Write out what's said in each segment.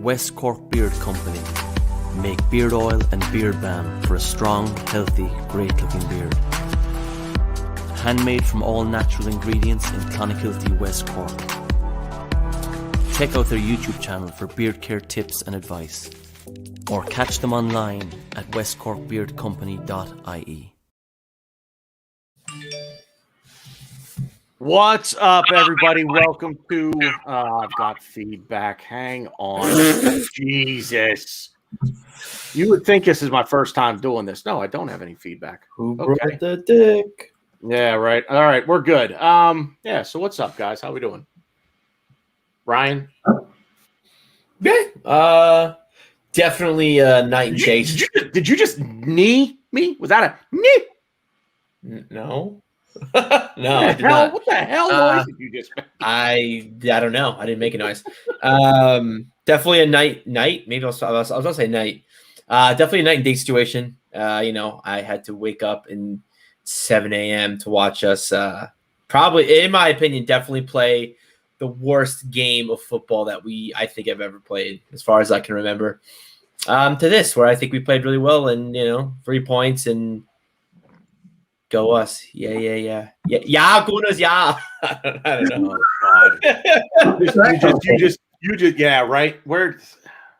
West Cork Beard Company make beard oil and beard balm for a strong, healthy, great-looking beard. Handmade from all natural ingredients in Clonakilty, West Cork. Check out their YouTube channel for beard care tips and advice, or catch them online at westcorkbeardcompany.ie. What's up, everybody? Welcome to I've got feedback. Hang on. Jesus. You would think this is my first time doing this. No, I don't have any feedback. Who brought the dick? Yeah, right. All right, we're good. Yeah, so what's up, guys? How we doing? Ryan? Yeah. Definitely night and day. Did you just knee me? Was that a knee? No. No, I did not. What the hell noise did you just make? I don't know. I didn't make a noise. Definitely a night. Maybe I was going to say night. Definitely a night and day situation. I had to wake up in 7 a.m. to watch us probably, in my opinion, definitely play the worst game of football that I think I've ever played, as far as I can remember. To this, where I think we played really well, and 3 points and go us. Yeah, Gunners, yeah. I don't know. You just yeah, right.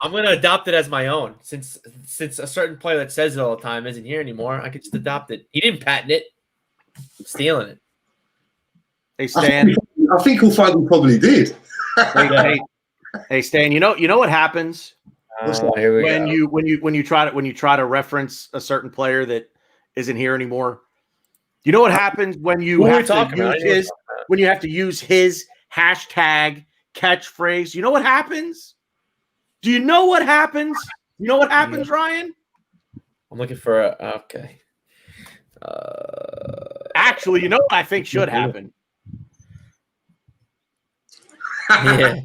I'm gonna adopt it as my own, since a certain player that says it all the time isn't here anymore. I could just adopt it. He didn't patent it. I'm stealing it. Hey, Stan. I think all five of them probably did. Hey, Stan. You know what happens when you try to reference a certain player that isn't here anymore. You know what happens when you have to use his hashtag catchphrase? You know what happens? Do you know what happens? You know what happens, Ryan? I'm looking for okay. Actually, you know what I think should happen? Yeah.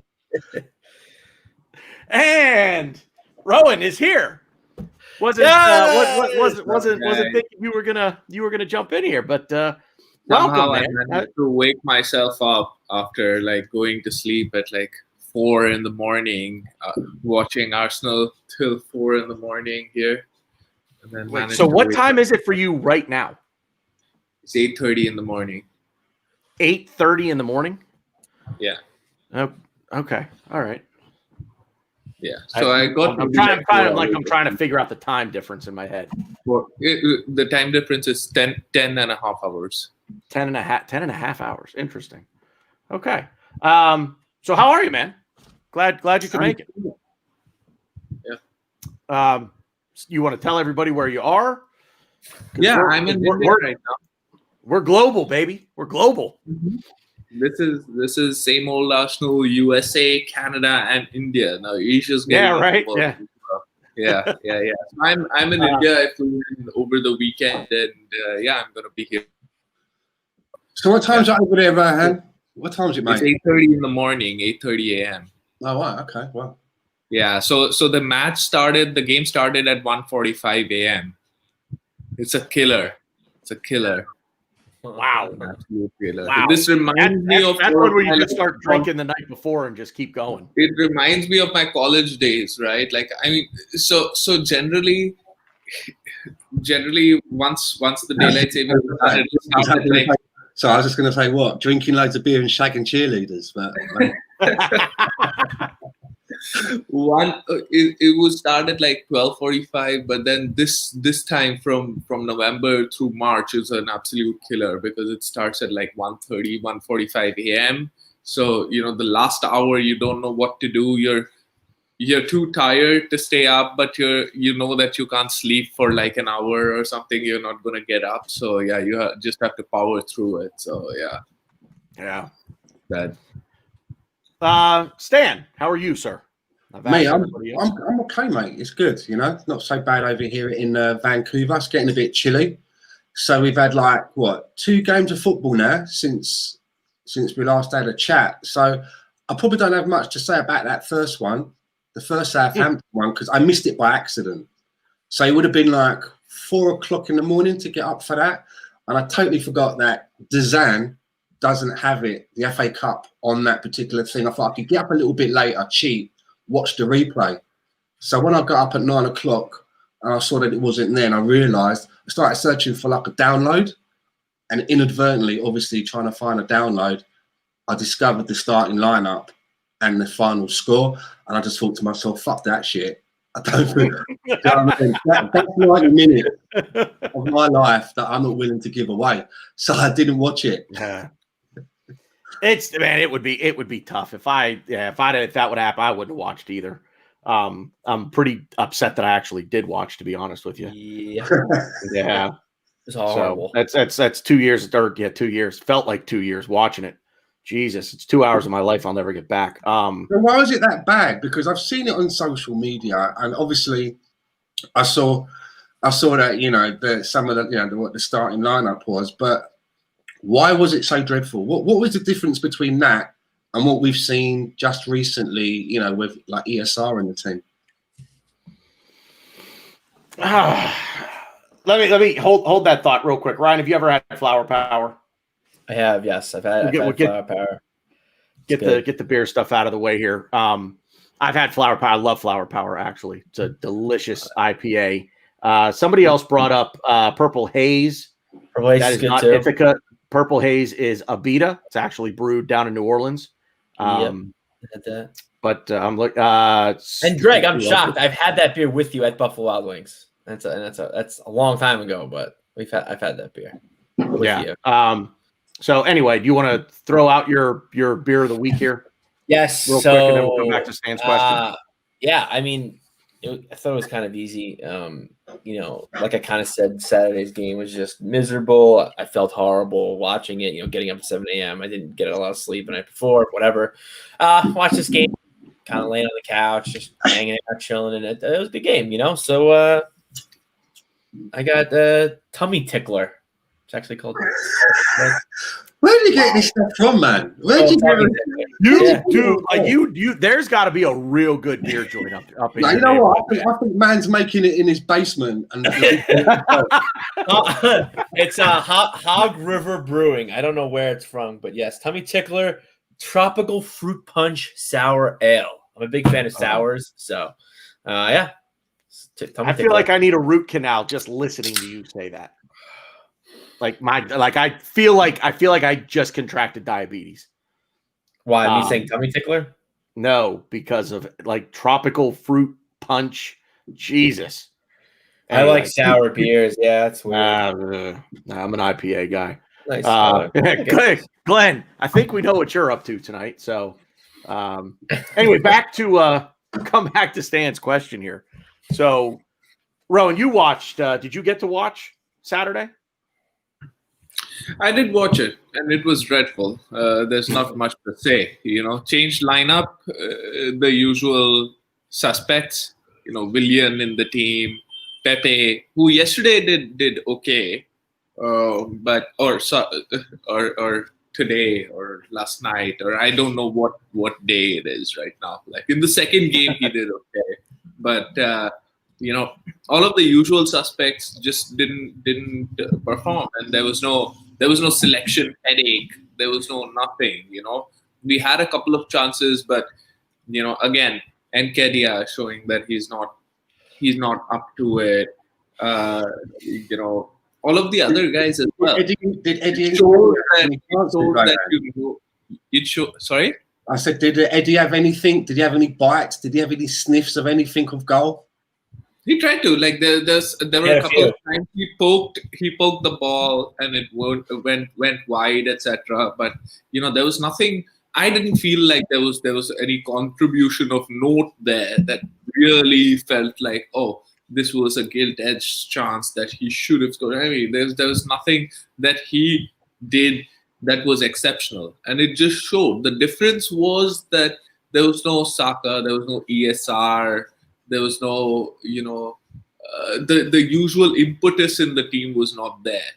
And Rohan is here. Wasn't thinking you were gonna jump in here, but welcome, man. I managed to wake myself up after going to sleep at 4 in the morning, watching Arsenal till 4 in the morning here. And then wait, so what time is it for you right now? It's 8:30 in the morning. 8:30 in the morning? Yeah. Oh, okay. All right. Yeah. So I'm trying to figure out the time difference in my head. The time difference is 10 and a half hours. 10 and a half hours. Interesting. Okay. So how are you, man? Glad you could make it. Yeah. You want to tell everybody where you are? Yeah, I'm in India right now. We're global, baby. We're global. Mm-hmm. This is same old Arsenal, USA, Canada, and India. Now Asia's getting right. Yeah. So I'm in India. I flew in over the weekend, and I'm gonna be here. So what time's it over there, Rohan? What time is it, mate? It's 8:30 in the morning, 8:30 a.m. Oh, right. Okay. Well. Yeah. So the game started at 1:45 a.m. It's a killer. Wow. Absolute killer. Wow. This reminds me of that's one where you just start drinking the night before and just keep going. It reminds me of my college days, right? So generally once the daylight saving started, So I was just going to say, what? Drinking loads of beer and shagging cheerleaders, but it would start at 12:45, but then this time from November through March is an absolute killer because it starts at 1:30, 1:45 a.m. So the last hour you don't know what to do. You're too tired to stay up, but you know that you can't sleep for an hour or something. You're not gonna get up. So yeah, you just have to power through it. So yeah. That. Stan, how are you, sir? Mate, I'm okay, mate. It's good, It's not so bad over here in Vancouver. It's getting a bit chilly. So we've had 2 games of football now since we last had a chat. So I probably don't have much to say about that first one, the first Southampton one, because I missed it by accident. So it would have been 4 o'clock in the morning to get up for that. And I totally forgot that Dazan doesn't have the FA Cup on that particular thing. I thought I could get up a little bit later, cheat, watch the replay. So when I got up at 9 o'clock and I saw that it wasn't there, and I realised, I started searching for like a download, and inadvertently, obviously trying to find a download, I discovered the starting lineup and the final score, and I just thought to myself, "Fuck that shit." I don't think that's 90 minutes of my life that I'm not willing to give away. So I didn't watch it. Yeah. It would be tough if that would happen. I wouldn't have watched either. I'm pretty upset that I actually did watch, to be honest with you. Yeah. It's horrible. So that's 2 years, 2 years. Felt like 2 years watching it. Jesus, it's 2 hours of my life I'll never get back. Why was it that bad? Because I've seen it on social media, and obviously I saw that, some of the, what the starting lineup was, but why was it so dreadful? What was the difference between that and what we've seen just recently, with like ESR in the team? Let me hold that thought real quick. Ryan, have you ever had flower power? I have, yes. I've had flower power. Get the beer stuff out of the way here. I've had flower power. I love flower power, actually. It's a delicious IPA. Somebody else brought up Purple Haze. Purple Haze that is not Ithaca. Purple Haze is Abita. It's actually brewed down in New Orleans. But I'm like, and Greg, I'm shocked. I've had that beer with you at Buffalo Wild Wings. That's a long time ago, but I've had that beer with you. So anyway, do you want to throw out your beer of the week here? Yes. Real quick, and then we'll come back to Stan's question. Yeah, I mean, I thought it was kind of easy. Like I kind of said, Saturday's game was just miserable. I felt horrible watching it, getting up at 7 a.m. I didn't get a lot of sleep the night before, whatever. Watched this game, kind of laying on the couch, just hanging out, chilling, and it was a good game, So I got Tummy Tickler. It's actually called. Where did you get this stuff from, man? Where did you get it? You. There's got to be a real good beer joint up in. You know what? I think man's making it in his basement, and it's Hog River Brewing. I don't know where it's from, but yes, Tummy Tickler Tropical Fruit Punch Sour Ale. I'm a big fan of sours, so yeah. I feel like I need a root canal just listening to you say that. I feel like I just contracted diabetes. Why? Me saying Tummy Tickler? No, because of tropical fruit punch. Jesus. I like sour beers. Yeah, that's weird. I'm an IPA guy. Nice. Glenn, I think we know what you're up to tonight. So anyway, come back to Stan's question here. So Rowan, you watched, did you get to watch Saturday? I did watch it, and it was dreadful. There's not much to say. Changed lineup, the usual suspects. Willian in the team, Pepe, who yesterday did okay, but or today or last night, or I don't know what day it is right now. Like in the second game, he did okay, but all of the usual suspects just didn't perform, and there was no selection headache. There was no nothing. We had a couple of chances, but again, Enkedia showing that he's not up to it. All of the other guys as well. Did Eddie sorry? I said, did Eddie have anything? Did he have any bites? Did he have any sniffs of anything of goal? He tried to. There were a couple of times he poked the ball and it went wide, etc. But there was nothing. I didn't feel like there was any contribution of note there that really felt like, oh, this was a gilt-edged chance that he should have scored. I mean, there was nothing that he did that was exceptional, and it just showed. The difference was that there was no Saka, there was no ESR, there was no, the usual impetus in the team was not there.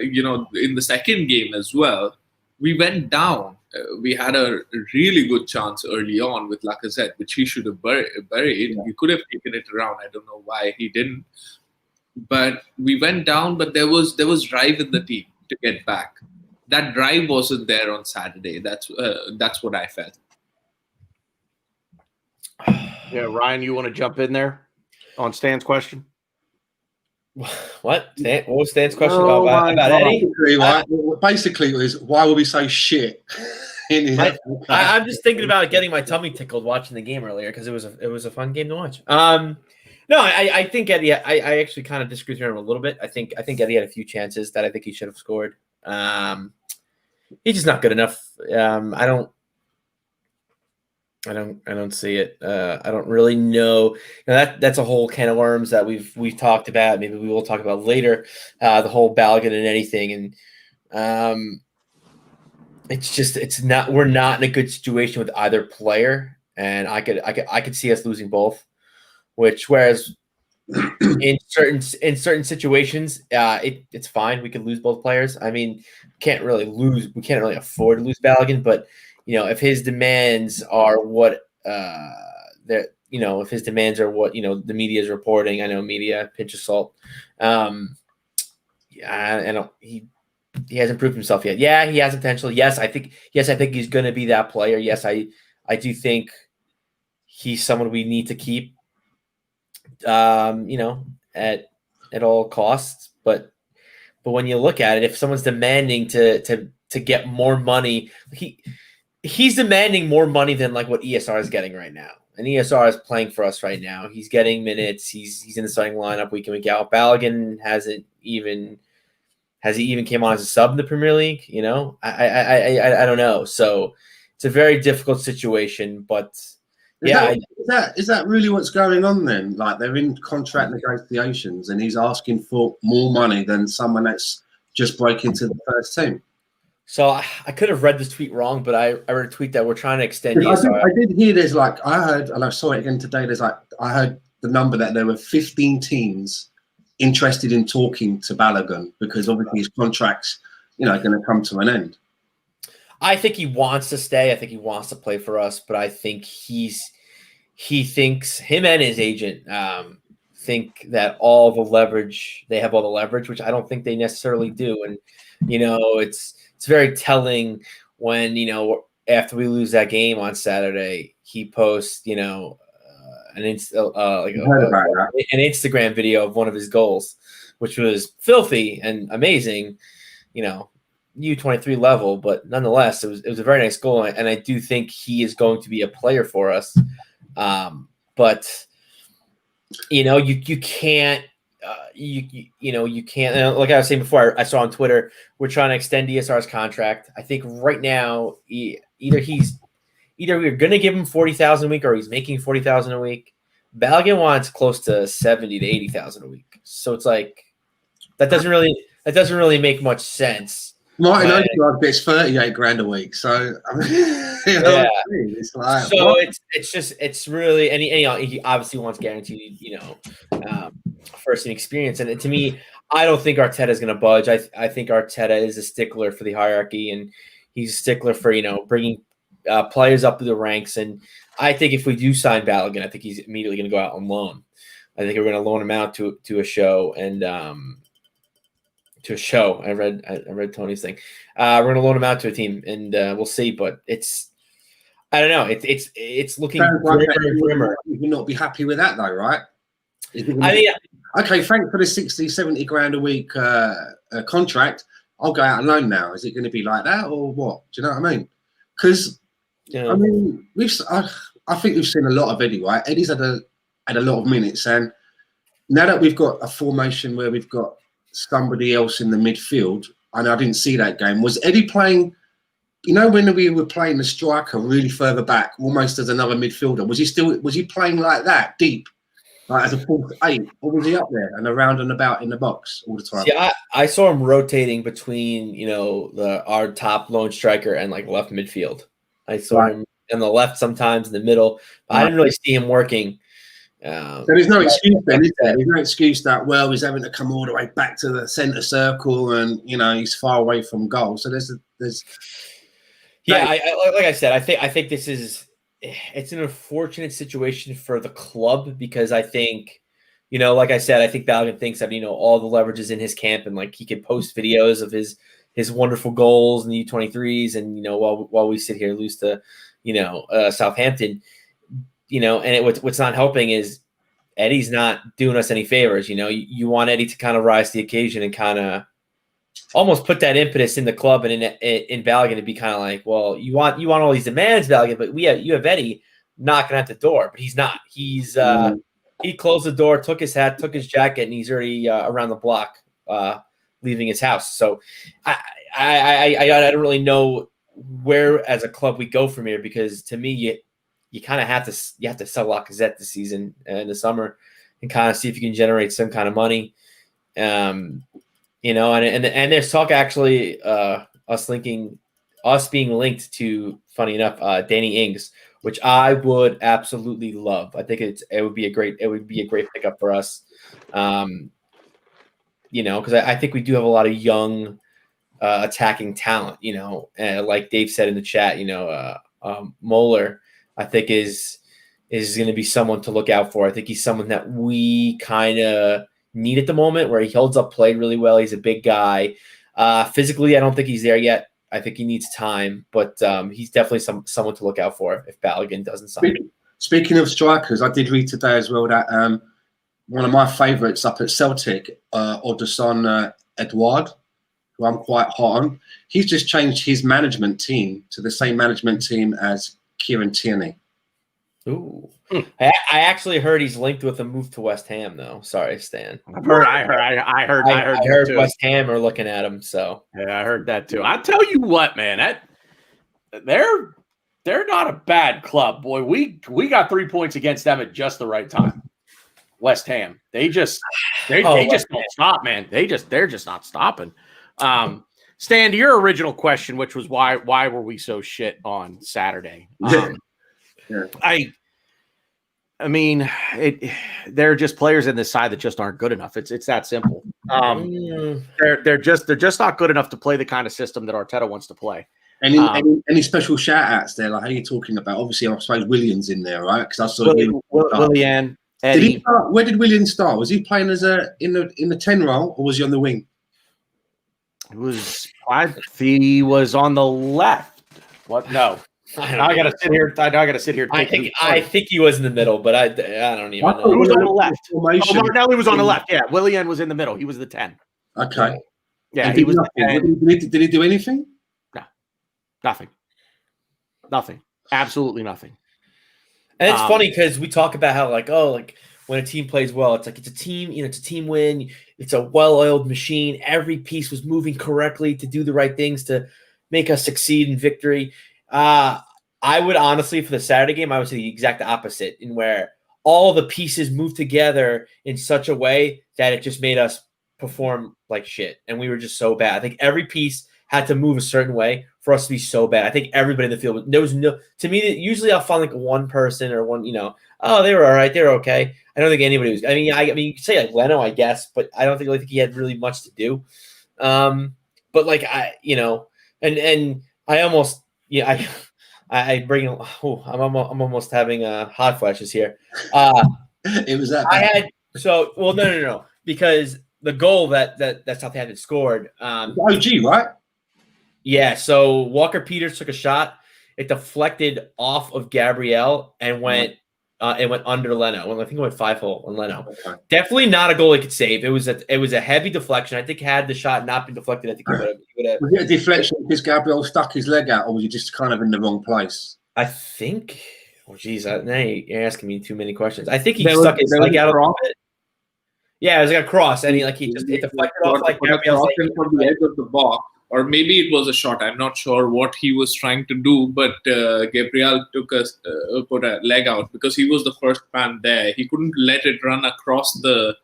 In the second game as well, we went down. We had a really good chance early on with Lacazette, which he should have buried. Yeah. He could have taken it around. I don't know why he didn't. But we went down, but there was drive in the team to get back. That drive wasn't there on Saturday. That's what I felt. Yeah, Ryan, you want to jump in there on Stan's question? What? What was Stan's question about Eddie? Basically, it was why were we so shit? I'm just thinking about getting my tummy tickled watching the game earlier because it was a fun game to watch. No, I think Eddie. I actually kind of disagree with him a little bit. I think Eddie had a few chances that I think he should have scored. He's just not good enough. I don't see it. I don't really know. That's a whole can of worms that we've talked about. Maybe we will talk about later. The whole Balogun and anything, and we're not in a good situation with either player, and I could see us losing both. Whereas in certain situations, it's fine. We could lose both players. I mean, we can't really afford to lose Balogun, but if his demands are what if his demands are what the media is reporting, I know media, pinch of salt. He hasn't proved himself yet. Yeah, he has potential. Yes, I think he's going to be that player. Yes, I do think he's someone we need to keep. At all costs. But when you look at it, if someone's demanding to get more money, he's demanding more money than like what ESR is getting right now. And ESR is playing for us right now. He's getting minutes. He's in the starting lineup week in, week out. Balogun has he even came on as a sub in the Premier League? I don't know. So it's a very difficult situation, but is that really what's going on then? Like they're in contract negotiations and he's asking for more money than someone that's just broke into the first team. So I could have read this tweet wrong, but I read a tweet that we're trying to extend. I did hear there's I heard, and I saw it again today. I heard the number that there were 15 teams interested in talking to Balogun because obviously his contract's going to come to an end. I think he wants to stay. I think he wants to play for us, but I think he thinks him and his agent think that they have all the leverage, which I don't think they necessarily do. And it's very telling when after we lose that game on Saturday, he posts an Instagram video of one of his goals, which was filthy and amazing, U23 level, but nonetheless, it was a very nice goal, and I do think he is going to be a player for us. But you can't. You can't. Like I was saying before, I saw on Twitter, we're trying to extend DSR's contract. I think right now, either we're going to give him 40,000 a week, or he's making 40,000 a week. Balogun wants close to 70 to 80,000 a week, so it's like that doesn't really make much sense. Martin Odegaard gets 38 grand a week, so I mean, it's like it's really and he obviously wants guaranteed first team experience, and to me, I don't think Arteta is going to budge. I think Arteta is a stickler for the hierarchy, and he's a stickler for bringing players up to the ranks. And I think if we do sign Balogun, I think he's immediately going to go out on loan. I think we're going to loan him out to a show and. To a show. I read Tony's thing. We're gonna loan him out to a team, and we'll see. But I don't know. It's looking grimmer. You would not be happy with that, though, right? Okay. Thanks for the 60, 70 grand a week contract. I'll go out on loan now. Is it going to be like that, or what? Do you know what I mean? Because I mean, I think we've seen a lot of Eddie. Right? Eddie's had a lot of minutes, and now that we've got a formation where we've got somebody else in the midfield, and I didn't see that game. Was Eddie playing, when we were playing the striker really further back, almost as another midfielder? Was he playing like that, deep, like as a 4-8, or was he up there and around and about in the box all the time? Yeah, I saw him rotating between, our top lone striker and like left midfield. I saw him in the left sometimes, in the middle. But I didn't really see him working. So there's no excuse then, is there? There's no excuse that, he's having to come all the way back to the centre circle and, he's far away from goal. So there's like I said, I think this is, it's an unfortunate situation for the club because I think, like I said, I think Balogun thinks that, all the leverage is in his camp and like he can post videos of his wonderful goals in the U23s and, while we sit here lose to, Southampton. and what's not helping is Eddie's not doing us any favors. You want Eddie to kind of rise to the occasion and kind of almost put that impetus in the club and in Balogun to be kind of like, well, you want all these demands, Balogun, but you have Eddie knocking at the door, but he's not. He's he closed the door, took his hat, took his jacket, and he's already around the block, leaving his house. So I don't really know where as a club we go from here, because to me you kind of have to sell Lacazette this season in the summer and kind of see if you can generate some kind of money. And there's talk actually us being linked to, funny enough, Danny Ings, which I would absolutely love. I think it would be a great pickup for us. Because I think we do have a lot of young attacking talent. Like Dave said in the chat, Moeller, I think is going to be someone to look out for. I think he's someone that we kind of need at the moment, where he holds up play really well. He's a big guy. Physically, I don't think he's there yet. I think he needs time, but he's definitely someone to look out for if Balogun doesn't sign. Speaking of strikers, I did read today as well that one of my favourites up at Celtic, Odesson Edouard, who I'm quite hot on, he's just changed his management team to the same management team as Kieran Tierney. Ooh. I actually heard he's linked with a move to West Ham, though. Sorry, Stan. I heard West Ham are looking at him. So yeah, I heard that too. I tell you what, man, they're not a bad club, boy. We got 3 points against them at just the right time. West Ham, they just don't stop, man. They're just not stopping. Stan, to your original question, which was why were we so shit on Saturday? Yeah. I mean, there are just players in this side that just aren't good enough. It's that simple. They're just not good enough to play the kind of system that Arteta wants to play. Any special shout outs there? Like, how are you talking about? Obviously, I suppose William's in there, right? Because I saw Willian. Eddie. Where did William start? Was he playing as in the 10 role, or was he on the wing? He was on the left. What? No. I gotta sit here. I think he was in the middle, but I don't even know. He was on the left. Martinelli was on the left. Yeah, Willian was in the middle. He was the 10. Okay. Yeah, he was. Did he do anything? No, nothing. Absolutely nothing. And it's funny because we talk about how when a team plays well, it's a team. It's a team win. It's a well-oiled machine. Every piece was moving correctly to do the right things to make us succeed in victory. I would honestly, for the Saturday game, I would say the exact opposite, in where all the pieces moved together in such a way that it just made us perform like shit. And we were just so bad. I think every piece had to move a certain way for us to be so bad. I think everybody in the field, there was no, to me, usually I'll find one person or one, oh, they were all right. They were okay. I don't think anybody was, I mean, you could say Leno, I guess, but I don't think he had really much to do. But I almost, I bring. Oh, I'm almost having hot flashes here. It was that. No, because the goal that Southampton scored. OG, right? Yeah. So Walker Peters took a shot. It deflected off of Gabriel and went. It went under Leno. I think it went 5-hole on Leno. Okay. Definitely not a goal he could save. It was a heavy deflection. I think had the shot not been deflected, I think he would have. Was it a deflection because Gabriel stuck his leg out, or was he just kind of in the wrong place? I think. Oh, geez, now you're asking me too many questions. I think he stuck his leg out of it. Yeah, it was like a cross, and he deflected off like Gabriel's leg from the edge of the box. Or maybe it was a shot. I'm not sure what he was trying to do, but Gabriel put a leg out because he was the first man there. He couldn't let it run across the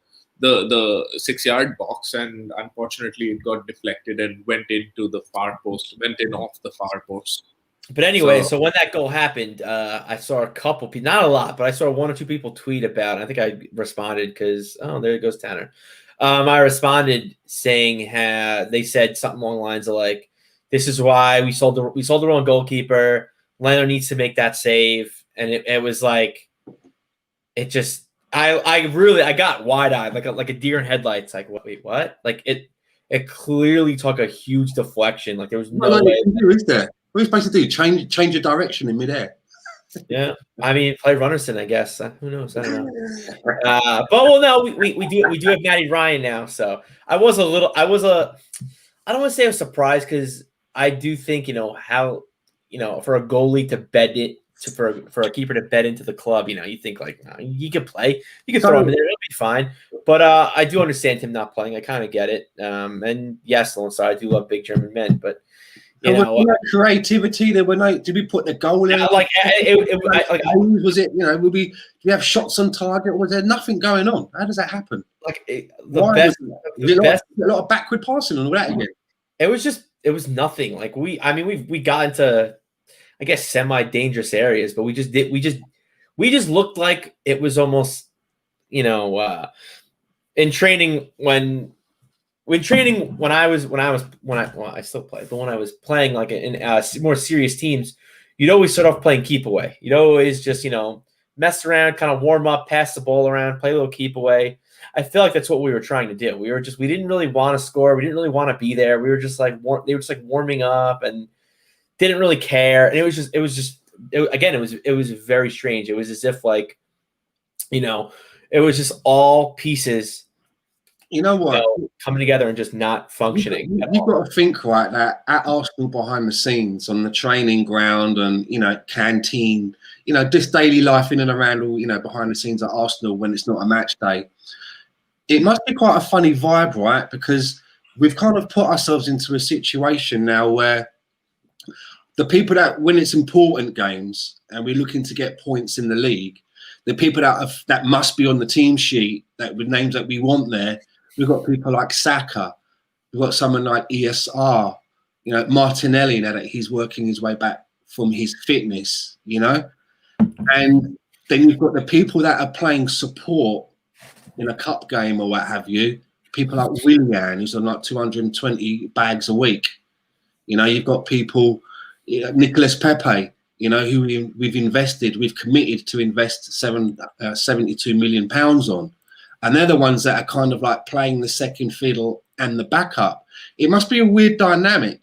6-yard box, and unfortunately, it got deflected and went into the far post. Went in off the far post. But anyway, so when that goal happened, I saw a couple people, not a lot, but I saw 1 or 2 people tweet about it. I think I responded because there goes Tanner. I responded saying they said something along the lines of like, "This is why we sold the wrong goalkeeper. Leno needs to make that save," and it was like, it just I got wide eyed like a deer in headlights. Like, wait, what? Like it clearly took a huge deflection. Like there was no way. Is there? What are you supposed to do? Change your direction in midair? Yeah, I mean, play Runnerson, I guess. Who knows? I don't know. But no, we do have Matty Ryan now. So I don't want to say I was surprised because I do think how for a goalie to bet it for a keeper to bet into the club, you think like he could play, you can throw him in there, it'll be fine. But I do understand him not playing. I kind of get it. And yes, alongside, I do love big German men, but. There was no creativity. There were no. Did we put the goal in? Was it? Would we have shots on target? Or was there nothing going on? How does that happen? A lot of backward passing and all that again. It was nothing. Like we got into, I guess, semi-dangerous areas, but we just looked like it was almost, in training when I still play, but when I was playing like in more serious teams, you'd always start off playing keep away. You'd always just, mess around, kind of warm up, pass the ball around, play a little keep away. I feel like that's what we were trying to do. We didn't really want to score. We didn't really want to be there. We were just like, they were just like warming up and didn't really care. And it was very strange. It was as if like, it was just all pieces. You know what? Coming together and just not functioning. You've got to think, right, that at Arsenal behind the scenes, on the training ground and, canteen, just daily life in and around all, behind the scenes at Arsenal when it's not a match day. It must be quite a funny vibe, right? Because we've kind of put ourselves into a situation now where the people that, when it's important games and we're looking to get points in the league, the people that must be on the team sheet, that with names that we want there, we've got people like Saka. We've got someone like ESR, Martinelli, now that he's working his way back from his fitness, And then you've got the people that are playing support in a cup game or what have you. People like Willian, who's on like 220 bags a week. You've got people, Nicolas Pepe, who we've committed to invest 72 million pounds on. And they're the ones that are kind of like playing the second fiddle and the backup. It must be a weird dynamic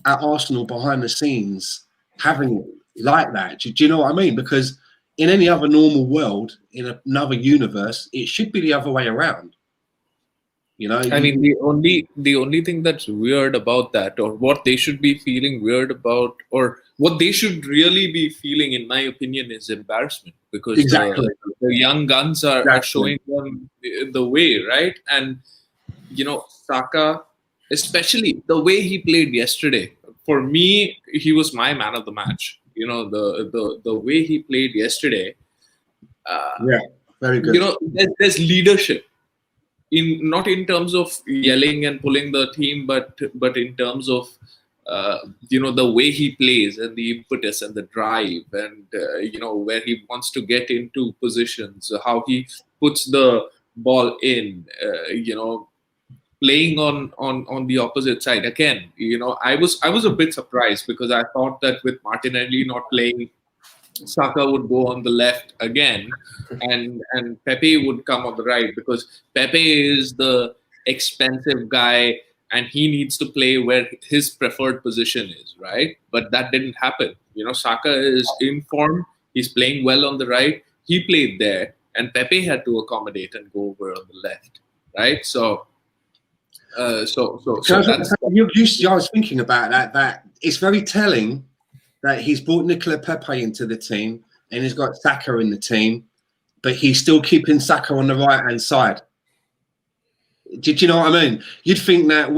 at Arsenal behind the scenes having it like that. Do you know what I mean? Because in any other normal world, in another universe, it should be the other way around. I mean, the only thing that's weird about that, or what they should be feeling weird about, or what they should really be feeling, in my opinion, is embarrassment, because exactly. the young guns are showing them the way, right? And Saka, especially the way he played yesterday, for me, he was my man of the match. The way he played yesterday. Very good. There's leadership. Not in terms of yelling and pulling the team, but in terms of the way he plays and the impetus and the drive and where he wants to get into positions, how he puts the ball in, playing on the opposite side. Again, I was a bit surprised because I thought that with Martinelli not playing, Saka would go on the left again, and Pepe would come on the right, because Pepe is the expensive guy and he needs to play where his preferred position is, right? But that didn't happen. Saka is in form. He's playing well on the right. He played there, and Pepe had to accommodate and go over on the left, right? So that's... I was thinking about that it's very telling that he's brought Nicolas Pepe into the team and he's got Saka in the team, but he's still keeping Saka on the right-hand side. Did you know what I mean? You'd think that,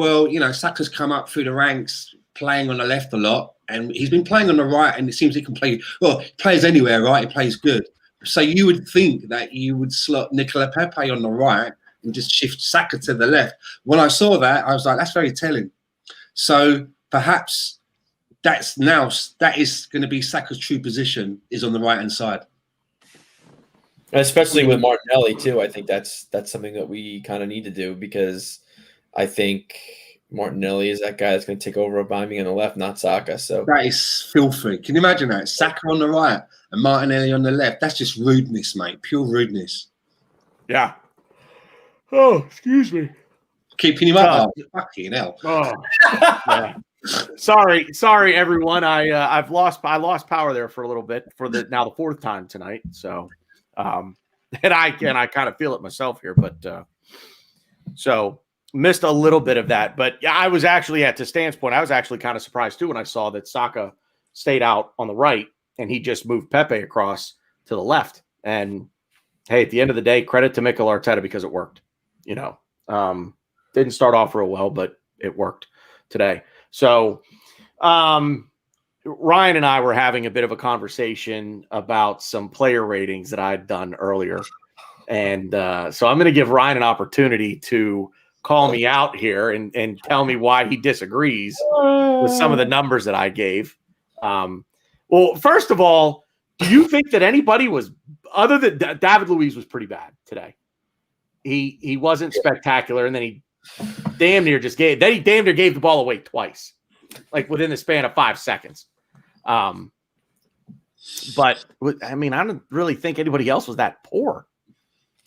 Saka's come up through the ranks playing on the left a lot, and he's been playing on the right, and it seems he can play, he plays anywhere, right? He plays good. So you would think that you would slot Nicolas Pepe on the right and just shift Saka to the left. When I saw that, I was like, that's very telling. So perhaps that is going to be Saka's true position, is on the right-hand side. Especially with Martinelli too. I think that's something that we kind of need to do, because I think Martinelli is that guy that's going to take over Aubameyang on the left, not Saka. So that is filthy. Can you imagine that? Saka on the right and Martinelli on the left. That's just rudeness, mate. Pure rudeness. Yeah. Oh, excuse me. Keeping him up. Fucking hell. Oh. Yeah. Sorry, everyone. I lost power there for a little bit for the 4th time tonight. So, and I kind of feel it myself here, but so missed a little bit of that. But yeah, I was actually to Stan's point. I was actually kind of surprised too when I saw that Saka stayed out on the right and he just moved Pepe across to the left. And hey, at the end of the day, credit to Mikel Arteta because it worked. Didn't start off real well, but it worked today. So Ryan and I were having a bit of a conversation about some player ratings that I had done earlier. And so I'm going to give Ryan an opportunity to call me out here and tell me why he disagrees with some of the numbers that I gave. Well, first of all, do you think that anybody was other than David Luiz was pretty bad today? He wasn't spectacular, and then he damn near gave the ball away twice, like within the span of 5 seconds. But I mean, I don't really think anybody else was that poor.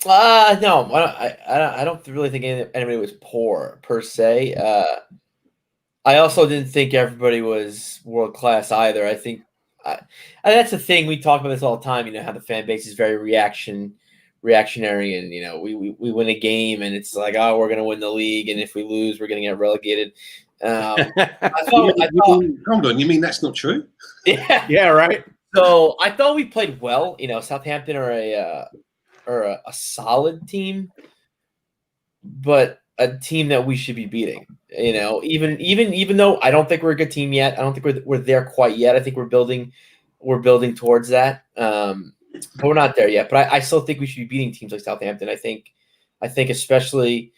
No, I don't really think anybody was poor per se. I also didn't think everybody was world class either. I think that's the thing. We talk about this all the time. How the fan base is very reactionary, and we win a game, and it's like, oh, we're going to win the league, and if we lose, we're going to get relegated. I thought, hold on, you mean that's not true? Yeah, right. So I thought we played well. Southampton are a solid team, but a team that we should be beating. Even though I don't think we're a good team yet, I don't think we're there quite yet. I think we're building towards that, but we're not there yet. But I still think we should be beating teams like Southampton. I think especially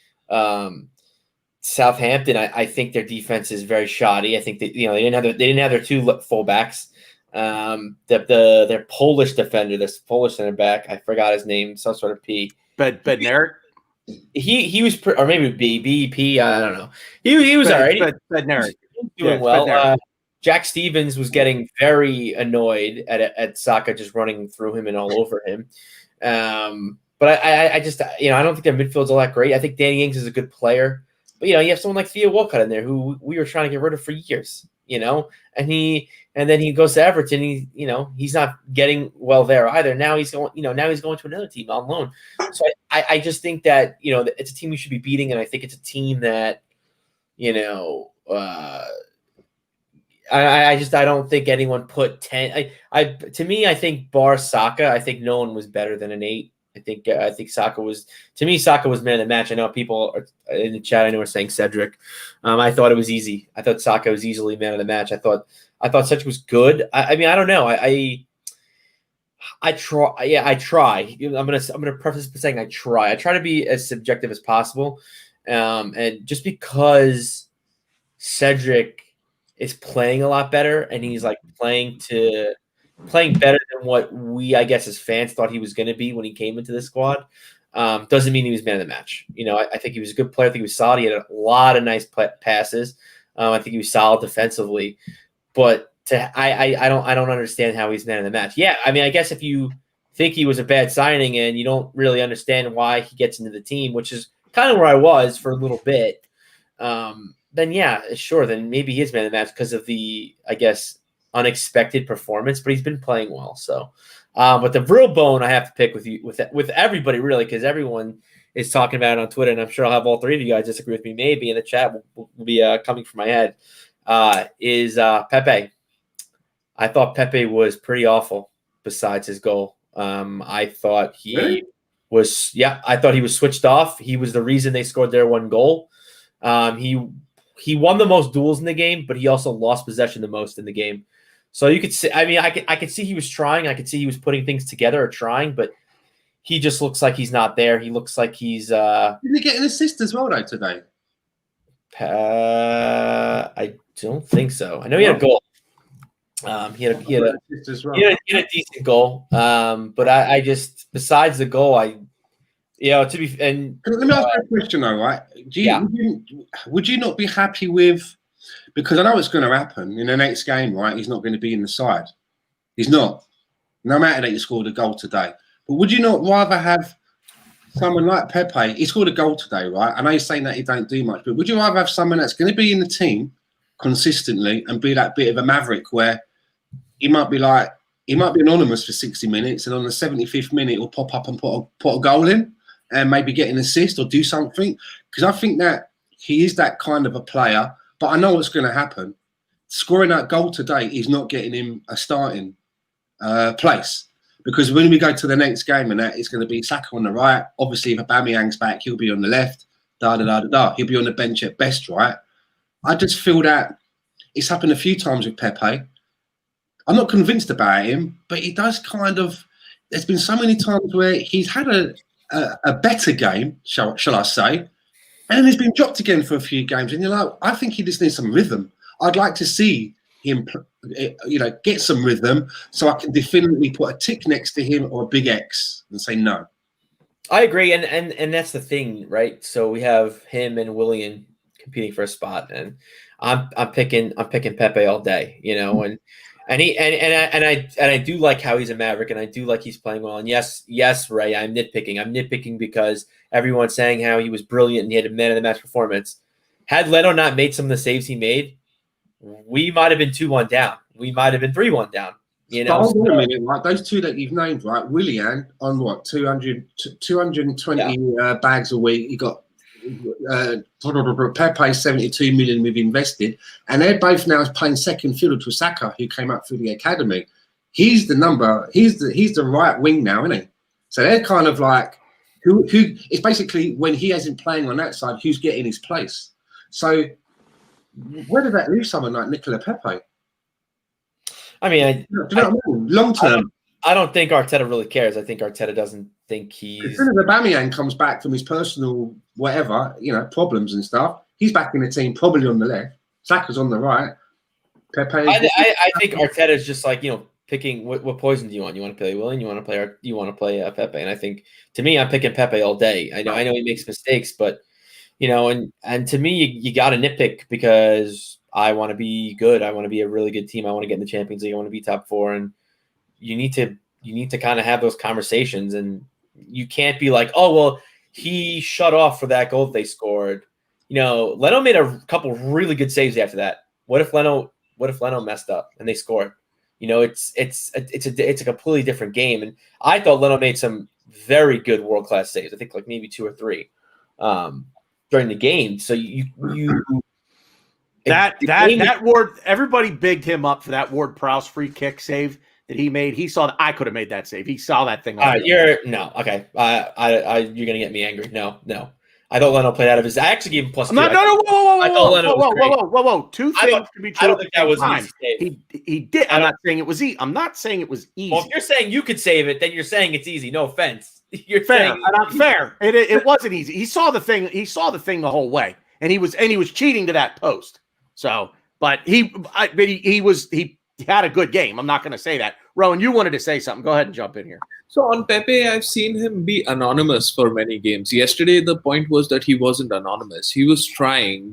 Southampton. I think their defense is very shoddy. I think that they didn't have their 2 fullbacks. Their Polish defender, this Polish center back, I forgot his name, some sort of P. Bednarik. He was, or maybe BEP. I don't know. He was all right. Bednarik Doing well. Jack Stevens was getting very annoyed at Saka just running through him and all over him. But I just I don't think their midfield's all that great. I think Danny Ings is a good player, but you have someone like Theo Walcott in there who we were trying to get rid of for years. And then he goes to Everton. He's not getting well there either. Now he's going to another team on loan. So I just think that it's a team we should be beating, and I think it's a team that I don't think anyone put 10. To me, I think bar Saka, I think no one was better than an 8. I think Saka was man of the match. I know people in the chat, I know, are saying Cedric. I thought it was easy. I thought Saka was easily man of the match. I thought Cedric was good. I mean, I don't know. I try. Yeah, I try. I'm gonna preface by saying I try. I try to be as subjective as possible. And just because Cedric is playing a lot better and he's like playing better than what we, I guess, as fans thought he was going to be when he came into the squad, doesn't mean he was man of the match. I think he was a good player. I think he was solid. He had a lot of nice passes. I think he was solid defensively, but I don't understand how he's man of the match. Yeah, I mean, I guess if you think he was a bad signing and you don't really understand why he gets into the team, which is kind of where I was for a little bit, then yeah, sure, then maybe he is man of the match because of the, I guess, unexpected performance, but he's been playing well. So, but the real bone I have to pick with everybody really, because everyone is talking about it on Twitter, and I'm sure I'll have all 3 of you guys disagree with me. Maybe in the chat will be coming from my head. Is Pepe? I thought Pepe was pretty awful. Besides his goal, I thought he was. Yeah, I thought he was switched off. He was the reason they scored their 1 goal. He won the most duels in the game, but he also lost possession the most in the game. So you could see, I mean, I could see he was trying. I could see he was putting things together or trying, but he just looks like he's not there. He looks like he's. Didn't he get an assist as well though today? I don't think so. I know he had a goal. He had a decent goal. But I just, besides the goal, to be, and let me ask you a question though, right? Would you not be happy with, because I know it's going to happen in the next game, right? He's not going to be in the side. He's not. No matter that you scored a goal today. But would you not rather have someone like Pepe? He scored a goal today, right? I know you're saying that he don't do much, but would you rather have someone that's going to be in the team, consistently and be that bit of a maverick where he might be anonymous for 60 minutes, and on the 75th minute he'll pop up and put a goal in and maybe get an assist or do something. Because I think that he is that kind of a player, but I know what's going to happen. Scoring that goal today is not getting him a starting place. Because when we go to the next game and that, it's going to be Saka on the right. Obviously, if Aubameyang's back, he'll be on the left. He'll be on the bench at best, right? I just feel that it's happened a few times with Pepe. I'm not convinced about him, but he does kind of. There's been so many times where he's had a better game, shall I say, and then he's been dropped again for a few games. And you're like, I think he just needs some rhythm. I'd like to see him, get some rhythm so I can definitively put a tick next to him or a big X and say no. I agree, and that's the thing, right? So we have him and Willian competing for a spot, and I'm picking Pepe all day, and I do like how he's a Maverick, and I do like he's playing well. And yes, Ray, I'm nitpicking because everyone's saying how he was brilliant and he had a man of the match performance. Had Leno not made some of the saves he made, we might have been 2-1 down. We might have been 3-1 down. Hold on a minute, right? Those two that you've named, right? Willian on what 220 bags a week. He got Pepe 72 million we've invested, and they're both now playing second fiddle to Saka, who came up through the academy. He's the number. He's the right wing now, isn't he? So they're kind of like who? It's basically when he isn't playing on that side, who's getting his place. So where did that leave someone like Nicola Pepe? I mean, do you know what I mean? Long term. I don't think Arteta really cares. I think Arteta doesn't think he's. As soon as Aubameyang comes back from his personal whatever, problems and stuff, he's back in the team, probably on the left. Saka's on the right. Pepe. I think Arteta's just like picking what poison do you want? You want to play Willian? You want to play Pepe? And I think to me, I'm picking Pepe all day. I know he makes mistakes, but and to me, you got to nitpick because I want to be good. I want to be a really good team. I want to get in the Champions League. I want to be top 4, and you need to kind of have those conversations, and you can't be like, oh well, he shut off for that goal they scored. Leno made a couple really good saves after that. What if Leno messed up and they scored? It's a completely different game. And I thought Leno made some very good world class saves. I think like maybe 2 or 3 during the game. So you that Ward, everybody bigged him up for that Ward-Prowse free kick save that he made. He saw that I could have made that save. He saw that thing. You're gonna get me angry. No. I thought Leno played out of his. I actually gave him plus 2. Whoa. Two things can be true. I don't think that was easy save. He did. I'm not saying it was easy. I'm not saying it was easy. Well, if you're saying you could save it, then you're saying it's easy. No offense. You're fair. Not fair. It wasn't easy. He saw the thing. He saw the thing the whole way, and he was cheating to that post. So, but he had a good game. I'm not going to say that. Rowan, you wanted to say something. Go ahead and jump in here. So on Pepe, I've seen him be anonymous for many games. Yesterday, the point was that he wasn't anonymous. He was trying.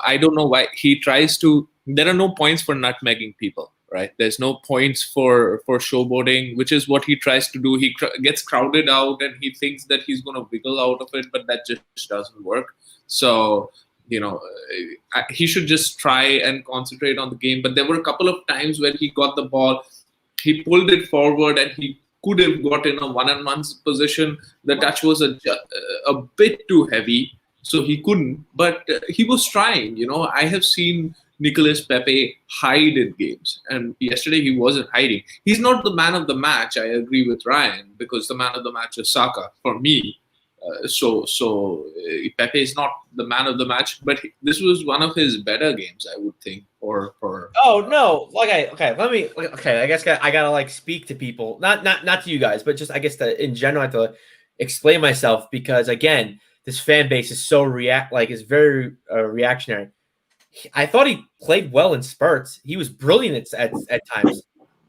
I don't know why he tries to. There are no points for nutmegging people, right? There's no points for showboating, which is what he tries to do. He gets crowded out and he thinks that he's going to wiggle out of it, but that just doesn't work. So, he should just try and concentrate on the game. But there were a couple of times where he got the ball, he pulled it forward, and he could have got in a one-on-one position. The touch was a bit too heavy, so he couldn't. But he was trying. I have seen Nicolas Pepe hide in games, and yesterday he wasn't hiding. He's not the man of the match. I agree with Ryan, because the man of the match is Saka for me. So Pepe is not the man of the match, but this was one of his better games, I would think. Oh no, okay. I guess I gotta speak to people, not to you guys, but just I guess in general I have to explain myself, because again, this fan base is so is very reactionary. I thought he played well in spurts. He was brilliant at times,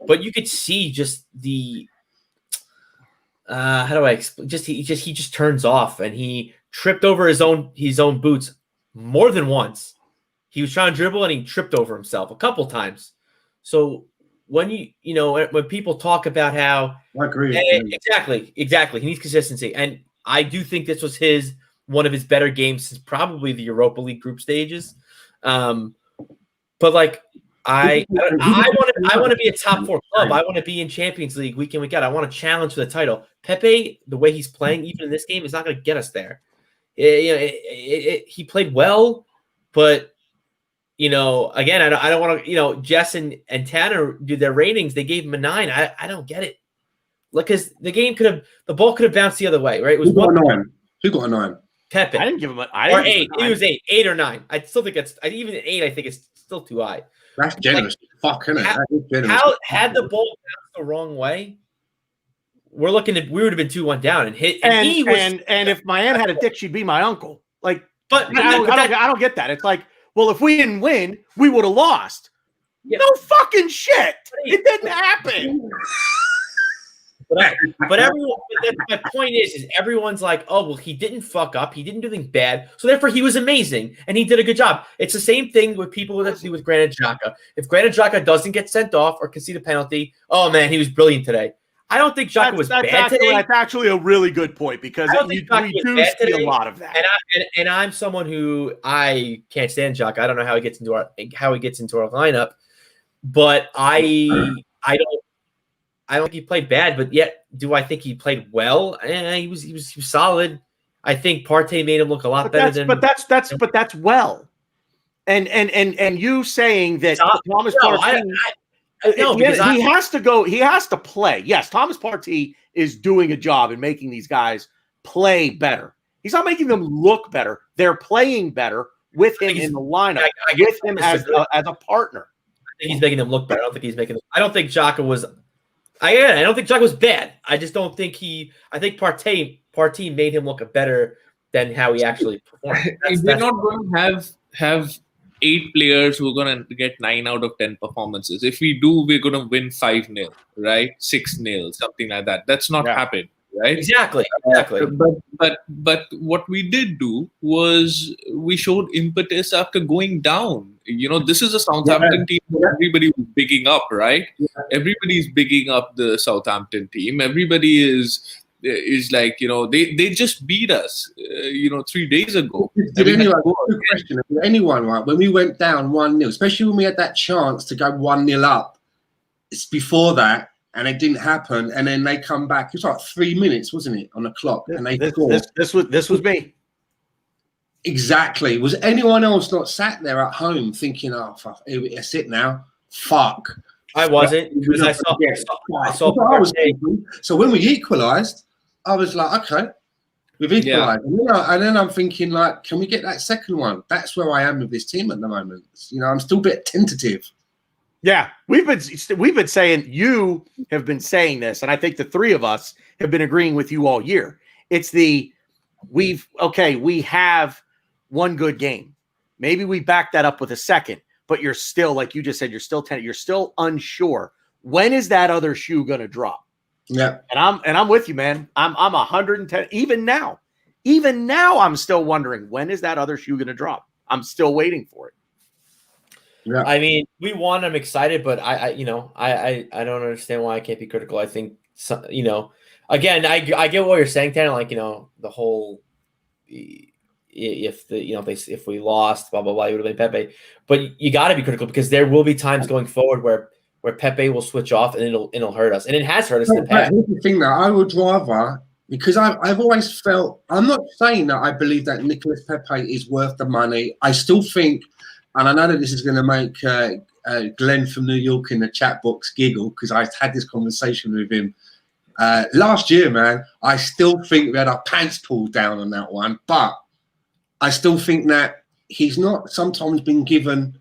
but you could see just the. How do I explain? He just turns off, and he tripped over his own boots more than once. He was trying to dribble and he tripped over himself a couple times. So when when people talk about how I agree. Exactly. He needs consistency. And I do think this was one of his better games since probably the Europa League group stages. But like I want to be a top 4 club. I want to be in Champions League week in, week out. I want to challenge for the title. Pepe, the way he's playing, even in this game, is not going to get us there. He played well, but again, I don't want to. Jess and Tanner do their ratings. They gave him a 9. I don't get it. Because the ball could have bounced the other way, right? It was Who got a 9? Who got a 9? Pepe. I didn't give him a. Or 8. It was 8 or 9. I still think even 8. I think it's still too high. That's generous. Fuck, isn't it? That is generous. Had the ball bounced the wrong way, we would have been 2-1 down and hit. And if my aunt had a dick, she'd be my uncle. Like, but I don't get that. It's like, well, if we didn't win, we would have lost. Yeah. No fucking shit. It didn't happen. But everyone. My point is everyone's like, oh well, he didn't fuck up, he didn't do anything bad, so therefore he was amazing and he did a good job. It's the same thing with people that do with Granit Xhaka. If Granit Xhaka doesn't get sent off or concede a penalty, oh man, he was brilliant today. I don't think Xhaka was bad today. That's actually a really good point because we do see a lot of that. And I'm someone who I can't stand Xhaka. I don't know how he gets into our lineup, but I don't think he played bad, but yet do I think he played well? He was solid. I think Partey made him look a lot better than. But that's well. And you saying that Thomas Partey. He has to go. He has to play. Yes, Thomas Partey is doing a job in making these guys play better. He's not making them look better. They're playing better with him in the lineup, with him as a partner. I think he's making them look better. I don't think he's making them. I don't think Xhaka was. I don't think Xhaka was bad. I just don't think I think Partey made him look better than how he actually performed. They're not going to have 8 players who are going to get 9 out of 10 performances. If we do, we're going to win 5-0, right? 6-0, something like that. That's not happened, right? Exactly. But what we did do was we showed impetus after going down. This is a Southampton team that everybody was bigging up, right? Yeah. Everybody's bigging up the Southampton team. Everybody is like, they just beat us, 3 days ago. Did anyone, right, when we went down 1-0, especially when we had that chance to go 1-0 up, it's before that, and it didn't happen, and then they come back. It was like 3 minutes, wasn't it, on the clock? And they scored. This was me. Exactly. Was anyone else not sat there at home thinking, "Oh, fuck, that's it now"? Fuck. I wasn't because I saw. So when we equalised, I was like, "Okay, we've equalised," and then I'm thinking, like, "Can we get that second one?" That's where I am with this team at the moment. I'm still a bit tentative. Yeah, we've been saying, you have been saying this, and I think the 3 of us have been agreeing with you all year. It's we have one good game. Maybe we back that up with a second, but you're still, like you just said, you're still unsure. When is that other shoe going to drop? Yeah. And I'm with you, man. I'm 110. Even now, I'm still wondering, when is that other shoe going to drop? I'm still waiting for it. Yeah. I mean, we won. I'm excited, but I don't understand why I can't be critical. I think, again, I get what you're saying, Tanner. Like, the whole, if we lost, blah blah blah, it would have been Pepe. But you got to be critical because there will be times going forward where Pepe will switch off and it'll hurt us, and it has hurt us in the past. Here's the thing that I would rather, because I've always felt, I'm not saying that I believe that Nicolas Pepe is worth the money. I still think, and I know that this is going to make Glenn from New York in the chat box giggle because I had this conversation with him last year, man. I still think we had our pants pulled down on that one, but I still think that he's not sometimes been given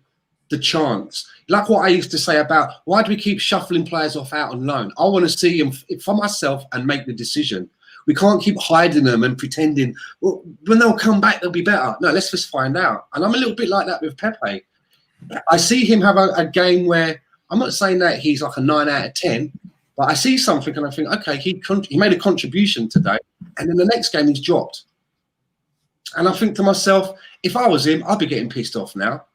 the chance. Like what I used to say about, why do we keep shuffling players off out on loan? I want to see him for myself and make the decision. We can't keep hiding them and pretending, well, when they'll come back, they'll be better. No, let's just find out. And I'm a little bit like that with Pepe. I see him have a game where, I'm not saying that he's like a 9 out of 10, but I see something and I think, okay, he made a contribution today, and then the next game he's dropped. And I think to myself, if I was him, I'd be getting pissed off now.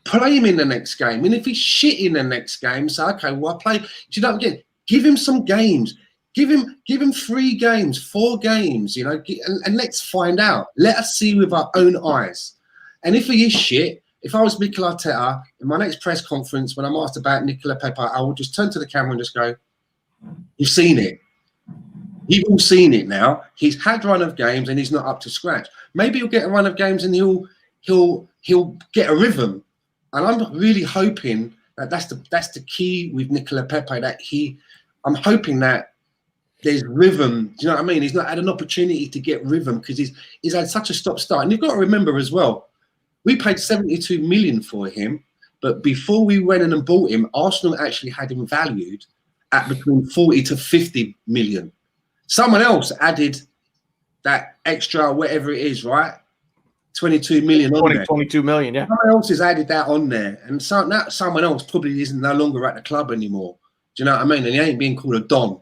Play him in the next game. And if he's shit in the next game, say, okay, well, I play. Do you know, again, give him some games. Give him 3 games, 4 games, and let's find out. Let us see with our own eyes. And if he is shit, if I was Mikel Arteta in my next press conference when I'm asked about Nicola Pepe, I would just turn to the camera and just go, "You've seen it. You've all seen it now. He's had a run of games and he's not up to scratch. Maybe he'll get a run of games and he'll get a rhythm. And I'm really hoping that that's the key with Nicola Pepe. I'm hoping that there's rhythm. Do you know what I mean? He's not had an opportunity to get rhythm because he's had such a stop-start. And you've got to remember as well, we paid 72 million for him, but before we went in and bought him, Arsenal actually had him valued at between 40 to 50 million. Someone else added that extra whatever it is, right? 22 million on there. 22 million, yeah. Someone else has added that on there. And so that someone else probably isn't no longer at the club anymore. Do you know what I mean? And he ain't being called a Don.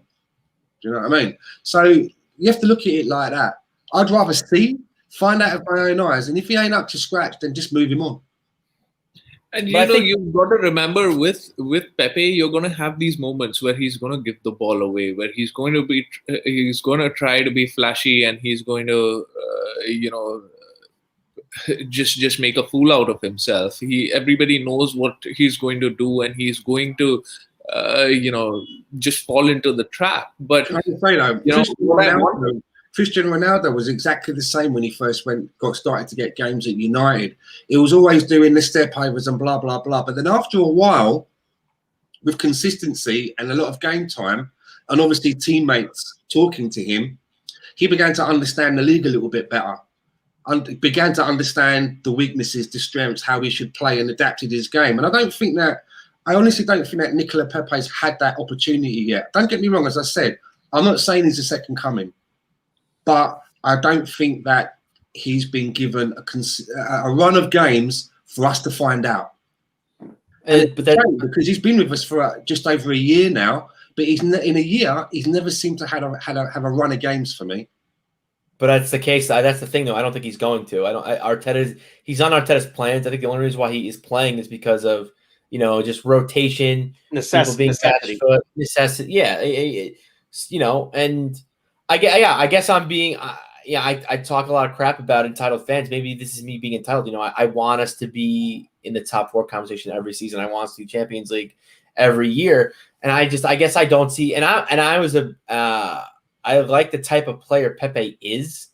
Do you know what I mean? So you have to look at it like that. I'd rather find out with my own eyes. And if he ain't up to scratch, then just move him on. And you've got to remember with Pepe, you're going to have these moments where he's going to give the ball away, where he's going to try to be flashy, and he's going to, just make a fool out of himself. Everybody knows what he's going to do, and he's going to, just fall into the trap. But Cristiano Ronaldo was exactly the same when he first got started to get games at United. He was always doing the step overs and blah, blah, blah. But then after a while, with consistency and a lot of game time, and obviously teammates talking to him, he began to understand the league a little bit better. And began to understand the weaknesses, the strengths, how he should play, and adapted his game. And I honestly don't think that Nicola Pepe's had that opportunity yet. Don't get me wrong, as I said, I'm not saying he's a second coming. But I don't think that he's been given a run of games for us to find out. Because he's been with us for just over a year now, but in a year he's never seemed to have a run of games for me. But that's the case. That's the thing, though. I don't think he's going to. He's on Arteta's plans. I think the only reason why he is playing is because of just rotation, necessity. Yeah, and. I guess I'm being, I talk a lot of crap about entitled fans. Maybe this is me being entitled. I want us to be in the top 4 conversation every season. I want us to do Champions League every year. And I guess I don't see, I like the type of player Pepe is.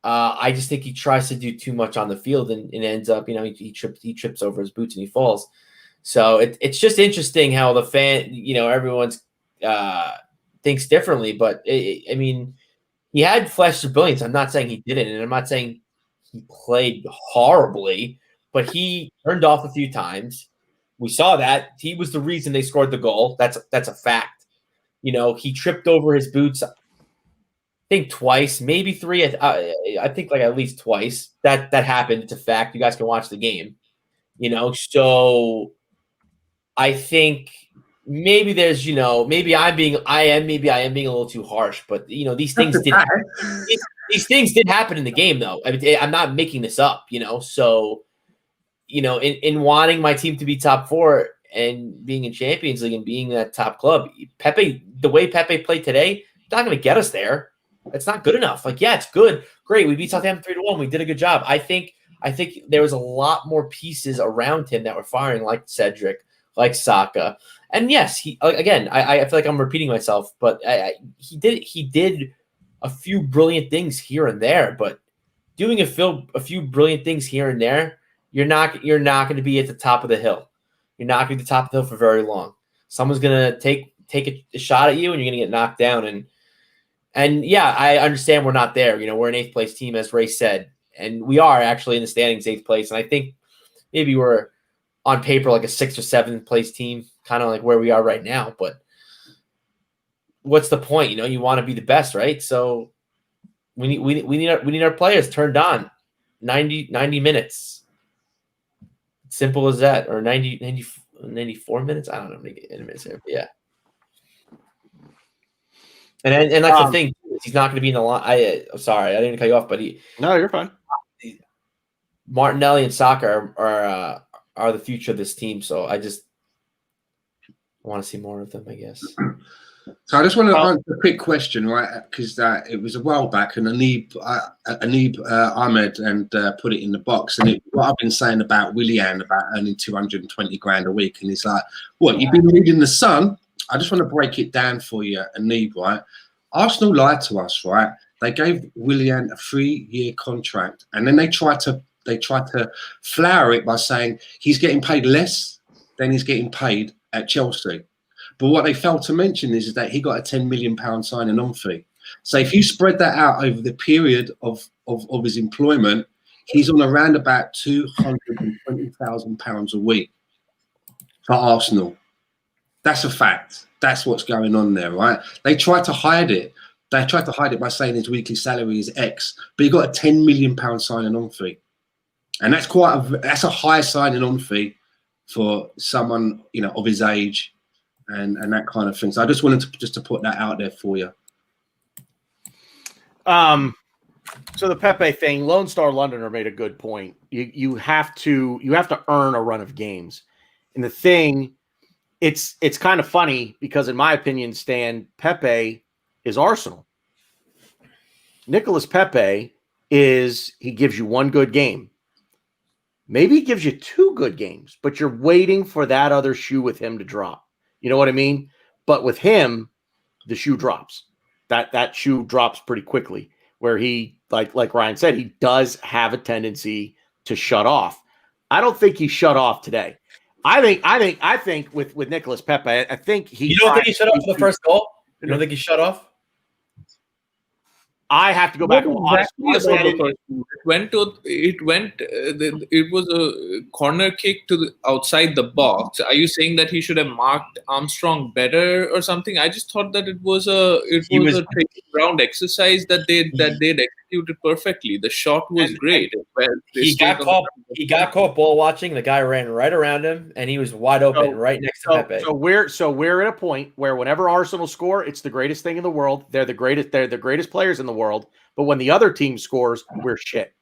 I just think he tries to do too much on the field and ends up, he trips over his boots and he falls. So it's just interesting how the fan, everyone's, thinks differently, but he had flashes of brilliance. I'm not saying he didn't, and I'm not saying he played horribly, but he turned off a few times. We saw that he was the reason they scored the goal. That's a fact. He tripped over his boots, I think twice, maybe 3. I think like at least twice. That happened. It's a fact. You guys can watch the game. So I think. Maybe there's, maybe I am being a little too harsh, but these things did happen in the game, though. I'm not making this up, So, in wanting my team to be top 4 and being in Champions League and being that top club, the way Pepe played today, not going to get us there. It's not good enough. It's good, great. We beat Southampton 3-1. We did a good job. I think there was a lot more pieces around him that were firing, like Cedric, like Saka. And yes, I feel like I'm repeating myself, but he did a few brilliant things here and there. But doing a few brilliant things here and there, you're not going to be at the top of the hill. You're not going to be at the top of the hill for very long. Someone's going to take a shot at you, and you're going to get knocked down. And yeah, I understand we're not there. We're an 8th place team, as Ray said, and we are actually in the standings 8th place. And I think maybe we're on paper like a 6th or 7th place team, kind of like where we are right now. But what's the point? You want to be the best, right? So we need our players turned on 90 minutes. Simple as that. Or 94 minutes. I don't know. Make it in minutes here. But yeah. And that's the thing. He's not going to be in the line. I'm sorry, I didn't mean to cut you off, but No, you're fine. Martinelli and Saka are the future of this team. So I just want to see more of them, I guess. So I just want to answer a quick question, right? Because it was a while back, and Anib Ahmed and put it in the box. And what I've been saying about Willian about earning 220 grand a week, and he's like, "What? You've been reading the Sun?" I just want to break it down for you, Anib. Right? Arsenal lied to us, right? They gave Willian a 3-year contract, and then they tried to flower it by saying he's getting paid less than he's getting paid at Chelsea. But what they failed to mention is that he got a £10 million signing on fee. So if you spread that out over the period of his employment, he's on around about £220,000 a week for Arsenal. That's a fact. That's what's going on there, right? They tried to hide it. They tried to hide it by saying his weekly salary is X, but he got a £10 million signing on fee. And that's that's a high signing on fee for someone, you know, of his age. And that kind of thing. So I just wanted to put that out there for you. So the Pepe thing, Lone Star Londoner made a good point. You have to earn a run of games. And the thing, it's kind of funny because in my opinion, Stan, Pepe is Arsenal. Nicolas Pepe he gives you one good game. Maybe he gives you 2 good games, but you're waiting for that other shoe with him to drop. You know what I mean? But with him, the shoe drops. That shoe drops pretty quickly. Where he, like Ryan said, he does have a tendency to shut off. I don't think he shut off today. I think with Nicolas Pepe, I think he. You don't think he shut off the first goal? You don't think he shut off? I have to go back and watch. It was a corner kick to outside the box. Are you saying that he should have marked Armstrong better or something? I just thought that it was a training ground exercise that they'd executed perfectly. The shot was great. He got caught ball watching. The guy ran right around him, and he was wide open right next to Pepe. So we're at a point where whenever Arsenal score, it's the greatest thing in the world. They're the greatest players in the world. But when the other team scores, we're shit.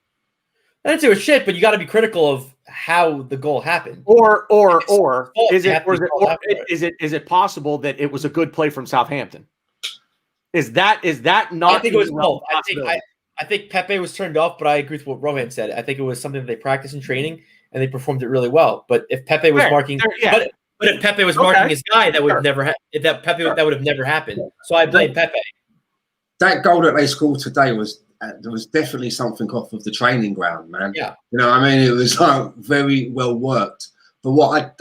I didn't say we're shit, but you got to be critical of how the goal happened. Or is it possible that it was a good play from Southampton? Is that not? I think it was both. I think Pepe was turned off, but I agree with what Rohan said. I think it was something that they practiced in training and they performed it really well. But if Pepe was marking, but if Pepe was marking his guy, that would never that would have never happened. So I blame Pepe. That goal that they scored today was definitely something off of the training ground, man. Yeah, you know what I mean? It was like very well worked. But what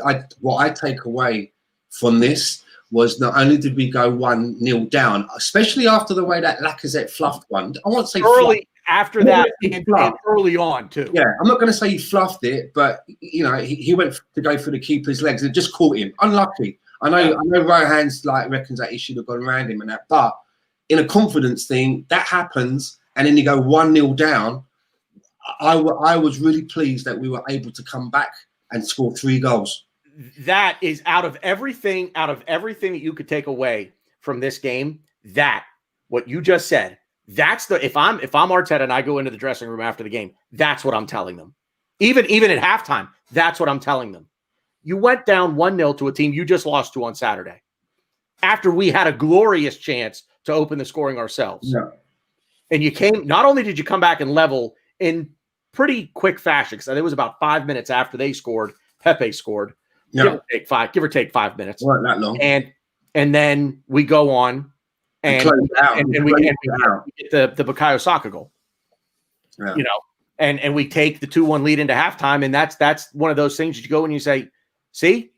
I take away from this was not only did we go 1-0 down, especially after the way that Lacazette fluffed one. I won't say early after that and early on too. Yeah, I'm not going to say he fluffed it, but you know he went to go for the keeper's legs and it just caught him. Unlucky. I know Rohan's reckons that he should have gone around him and that, but in a confidence thing that happens, and then you go 1-0 down. I was really pleased that we were able to come back and score 3 goals. That is out of everything that you could take away from this game, that what you just said, that's if I'm Arteta and I go into the dressing room after the game, that's what I'm telling them. Even at halftime, that's what I'm telling them. You went down 1-0 to a team you just lost to on Saturday after we had a glorious chance to open the scoring ourselves. Yeah. And not only did you come back and level in pretty quick fashion, because it was about 5 minutes after they scored, Pepe scored. Yeah. Give or take 5 minutes. Not that long. And then we go on and we get the Bukayo Saka goal. Yeah. You know, and we take the 2-1 lead into halftime, and that's one of those things that you go and you say, see,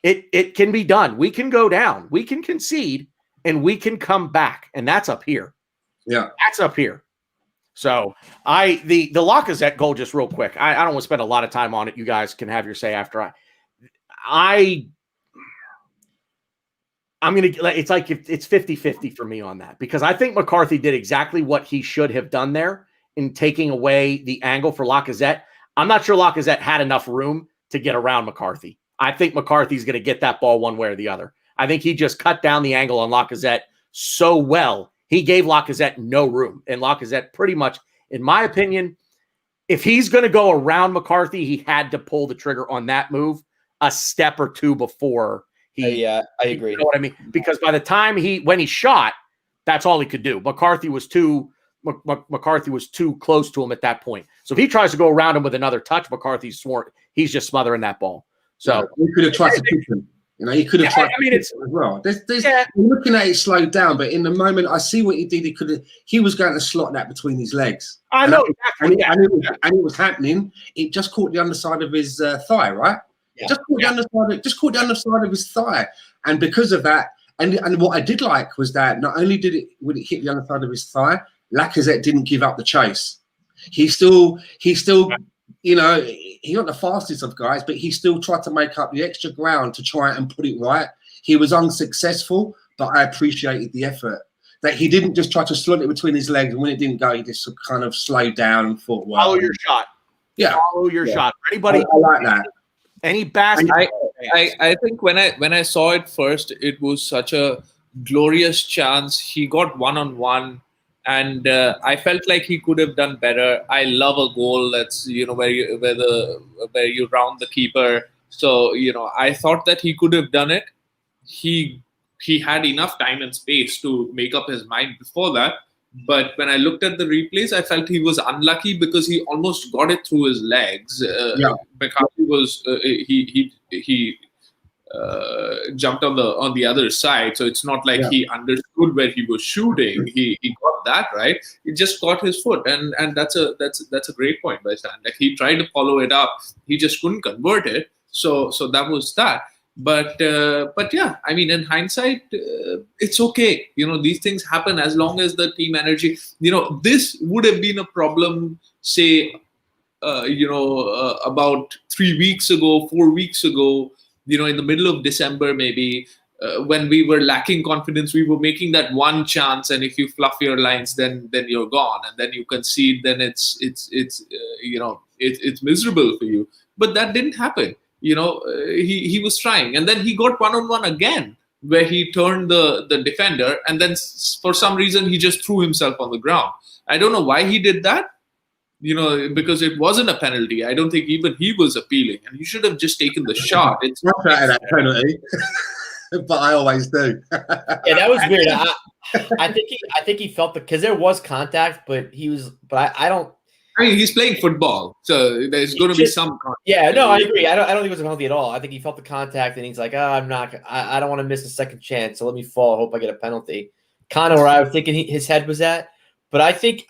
it can be done. We can go down, we can concede, and we can come back, and that's up here. Yeah, that's up here. So the Lacazette goal, just real quick. I don't want to spend a lot of time on it. You guys can have your say after I'm going to, it's like it's 50-50 for me on that, because I think McCarthy did exactly what he should have done there in taking away the angle for Lacazette. I'm not sure Lacazette had enough room to get around McCarthy. I think McCarthy's going to get that ball one way or the other. I think he just cut down the angle on Lacazette so well. He gave Lacazette no room. And Lacazette pretty much, in my opinion, if he's going to go around McCarthy, he had to pull the trigger on that move a step or two before I agree. You know what I mean? Because by the time when he shot, that's all he could do. McCarthy was too close to him at that point. So if he tries to go around him with another touch, he's just smothering that ball. So he could have tried to kick him. You know, he could have tried. I mean, it's as well. I'm looking at it slowed down, but in the moment, I see what he did. He was going to slot that between his legs. I know exactly, and it was happening. It just caught the underside of his thigh, right? Yeah. Just caught the underside of his thigh, and because of that, and what I did like was that not only would it hit the underside of his thigh, Lacazette didn't give up the chase. He still. You know, he's not the fastest of guys, but he still tried to make up the extra ground to try and put it right. He was unsuccessful, but I appreciated the effort. That he didn't just try to slot it between his legs, and when it didn't go, he just kind of slowed down and thought, well, follow your shot. Yeah. Follow your shot. Anybody? I like that. Any basket? I think when I saw it first, it was such a glorious chance. He got one-on-one. And I felt like he could have done better. I love a goal that's where you round the keeper. So I thought that he could have done it. He had enough time and space to make up his mind before that. But when I looked at the replays, I felt he was unlucky because he almost got it through his legs. McCarthy was he jumped on the other side, so it's not like he understood where he was shooting. He got that right. He just caught his foot, and that's a great point by Stan. Like, he tried to follow it up, he just couldn't convert it. So that was that. But yeah, I mean, in hindsight, it's okay. These things happen as long as the team energy. This would have been a problem, say, about 3 weeks ago, 4 weeks ago. In the middle of December, maybe, when we were lacking confidence, we were making that one chance, and if you fluff your lines, then you're gone, and then you concede, then it's miserable for you. But that didn't happen. He was trying, and then he got one-on-one again, where he turned the defender, and then for some reason he just threw himself on the ground. I don't know why he did that. Because it wasn't a penalty. I don't think even he was appealing, and he should have just taken the shot. It's not that penalty, but I always do. Yeah, that was weird. I think he felt because there was contact, but he was. But I don't. I mean, he's playing football, so there's going to be some contact. Yeah, no, I agree. I don't think it was a penalty at all. I think he felt the contact, and he's like, I don't want to miss a second chance, so let me fall. I hope I get a penalty. Kind of where I was thinking his head was at, but I think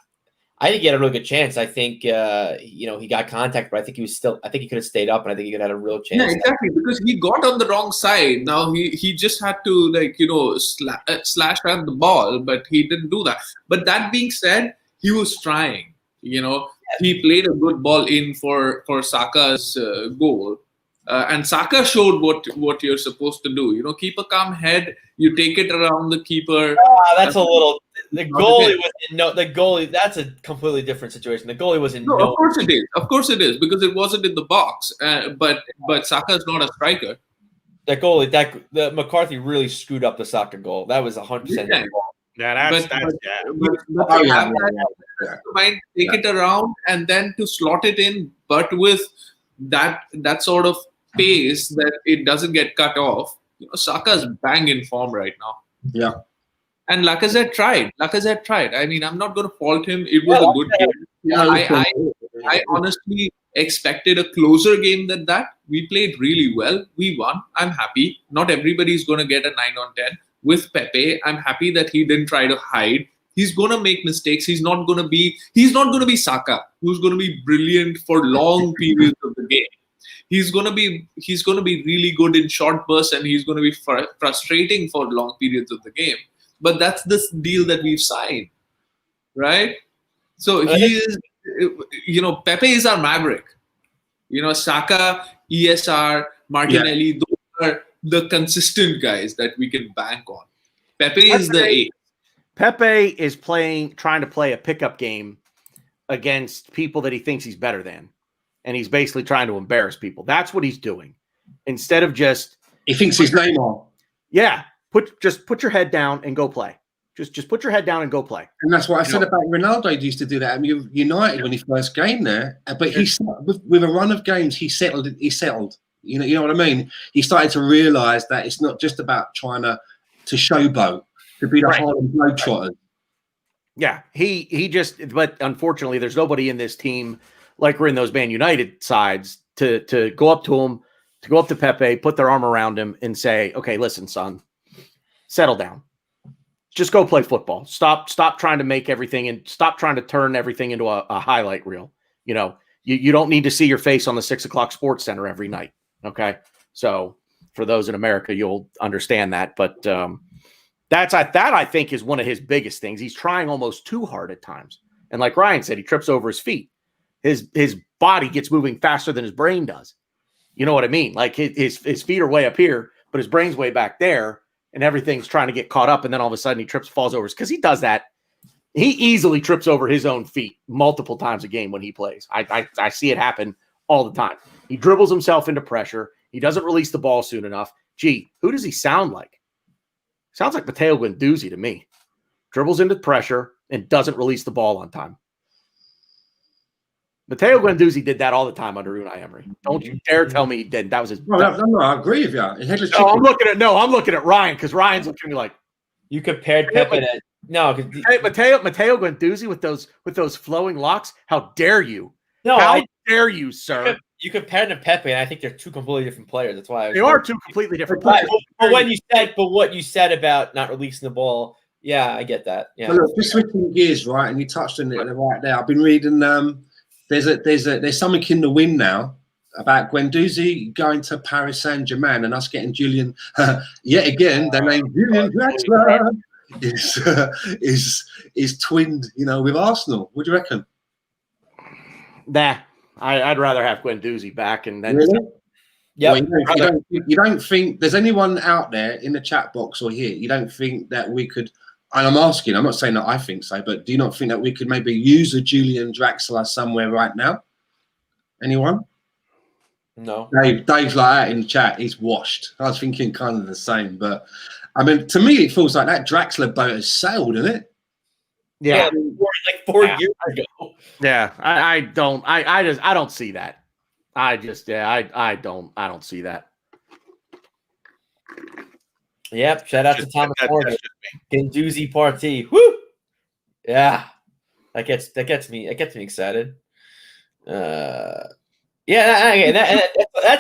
he had a really good chance. I think, he got contact, but I think he could have stayed up, and I think he could have had a real chance. Yeah, exactly, because he got on the wrong side. Now he just had to slash at the ball, but he didn't do that. But that being said, he was trying. He played a good ball in for Saka's goal. And Saka showed what you're supposed to do. Keep a calm head. You take it around the keeper. That's a little. The goalie was in no. The goalie. That's a completely different situation. The goalie was in no. Of course it is. Of course it is, because it wasn't in the box. But Saka's not a striker. That goalie. The McCarthy really screwed up the Saka goal. That was 100%. Yeah, that's take it around and then to slot it in, but with that sort of pace that it doesn't get cut off. Saka's bang in form right now. Yeah. And Lacazette tried. I mean, I'm not going to fault him. It was a good game. Yeah, I honestly expected a closer game than that. We played really well. We won. I'm happy. Not everybody's going to get a 9 on 10. With Pepe, I'm happy that he didn't try to hide. He's going to make mistakes. He's not going to be Saka, who's going to be brilliant for long periods of the game. He's going to be really good in short bursts, and he's going to be frustrating for long periods of the game. But that's the deal that we've signed, right? So he is, Pepe is our maverick. Saka, ESR, Martinelli, those are the consistent guys that we can bank on. Pepe is the 8. Pepe is trying to play a pickup game against people that he thinks he's better than. And he's basically trying to embarrass people. That's what he's doing. Instead of just... He thinks he's Neymar. Yeah. Put your head down and go play. Just put your head down and go play. And that's what I said about Ronaldo. He used to do that at United when he first came there. But he with a run of games, he settled. You know what I mean? He started to realise that it's not just about trying to showboat, to be the Harlem Globetrotters. Yeah, he just, but unfortunately, there's nobody in this team like we're in those Man United sides to go up to him, to go up to Pepe, put their arm around him, and say, "Okay, listen, son, settle down. Just go play football. Stop trying to make everything and stop trying to turn everything into a highlight reel. You know, you don't need to see your face on the 6 o'clock Sports Center every night. Okay, so for those in America, you'll understand that, but." That I think is one of his biggest things. He's trying almost too hard at times. And like Ryan said, he trips over his feet. His body gets moving faster than his brain does. You know what I mean? Like his feet are way up here, but his brain's way back there, and everything's trying to get caught up. And then all of a sudden he trips, falls over. Because he does that. He easily trips over his own feet multiple times a game when he plays. I see it happen all the time. He dribbles himself into pressure. He doesn't release the ball soon enough. Gee, who does he sound like? Sounds like Matteo Guendouzi to me. Dribbles into pressure and doesn't release the ball on time. Matteo Guendouzi did that all the time under Unai Emery. Don't you dare tell me he didn't. That was his. No, I agree with you. I'm looking at Ryan because Ryan's looking at me like you compared Pepe to Matteo Guendouzi with those flowing locks. How dare you? No, how dare you, sir? You compared him to Pepe, and I think they're two completely different players. That's why they are two completely different players. But what you said about not releasing the ball, yeah, I get that. Yeah. But look, just switching gears, right? And you touched on it right there. I've been reading. There's something in the wind now about Guendouzi going to Paris Saint-Germain and us getting Julian. Yet again, the name Julian Draxler is twinned, with Arsenal. What do you reckon? Nah. I'd rather have Guendouzi back, and then yeah. Well, you don't think there's anyone out there in the chat box or here? You don't think that we could? And I'm asking. I'm not saying that I think so, but do you not think that we could maybe use a Julian Draxler somewhere right now? Anyone? No. Dave's like that in the chat. He's washed. I was thinking kind of the same, but I mean, to me, it feels like that Draxler boat has sailed, isn't it? Yeah, like 4 years ago. Yeah, I don't see that. I don't see that. Yep. Shout out to Thomas Morgan. Guendouzi party. Woo! Yeah. That gets me excited. That's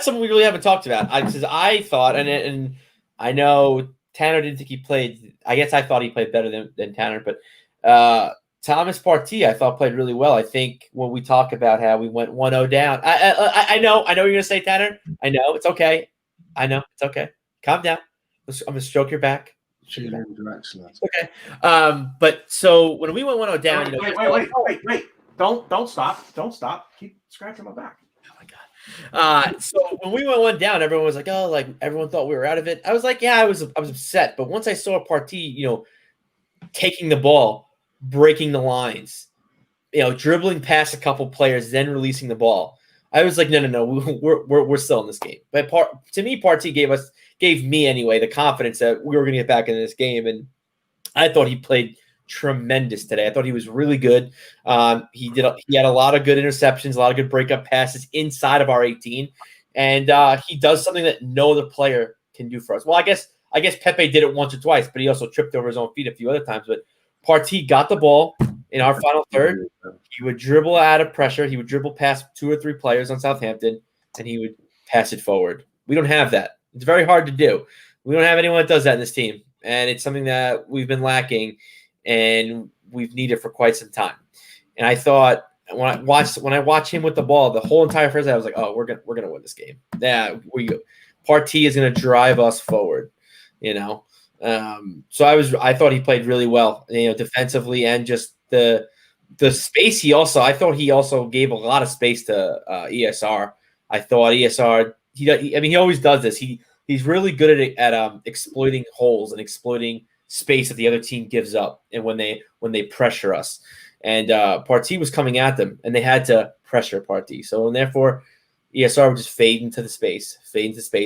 something we really haven't talked about. I thought, and I know Tanner didn't think he played. I guess I thought he played better than Tanner, but Thomas Partey, I thought played really well. I think when we talk about how we went 1-0 down, I know you're going to say Tanner. I know it's okay. I know it's okay. Calm down. I'm going to stroke your back. Okay. But so when we went 1-0 down, wait. Don't stop. Don't stop. Keep scratching my back. Oh my God. So when we went 1 down, everyone was like, "Oh, like everyone thought we were out of it." I was like, "Yeah, I was upset." But once I saw Partey, taking the ball, breaking the lines, dribbling past a couple players, then releasing the ball, I was like, no, we're still in this game. But to me, Partey gave me anyway the confidence that we were going to get back in this game, and I thought he played tremendous today. I thought he was really good. He had a lot of good interceptions, a lot of good breakup passes inside of our 18, and he does something that no other player can do for us. Well, I guess Pepe did it once or twice, but he also tripped over his own feet a few other times. But Partey got the ball in our final third. He would dribble out of pressure. He would dribble past 2 or 3 players on Southampton, and he would pass it forward. We don't have that. It's very hard to do. We don't have anyone that does that in this team, and it's something that we've been lacking, and we've needed for quite some time. And I thought when I watch him with the ball, the whole entire first half, I was like, "Oh, we're gonna win this game." Yeah, Partey is gonna drive us forward. So I thought he played really well, defensively, and just the space. I thought he also gave a lot of space to ESR. I thought ESR, he always does this. He's really good at exploiting holes and exploiting space that the other team gives up, and when they pressure us. And Partey was coming at them, and they had to pressure Partey. So and therefore, ESR would just fade into space,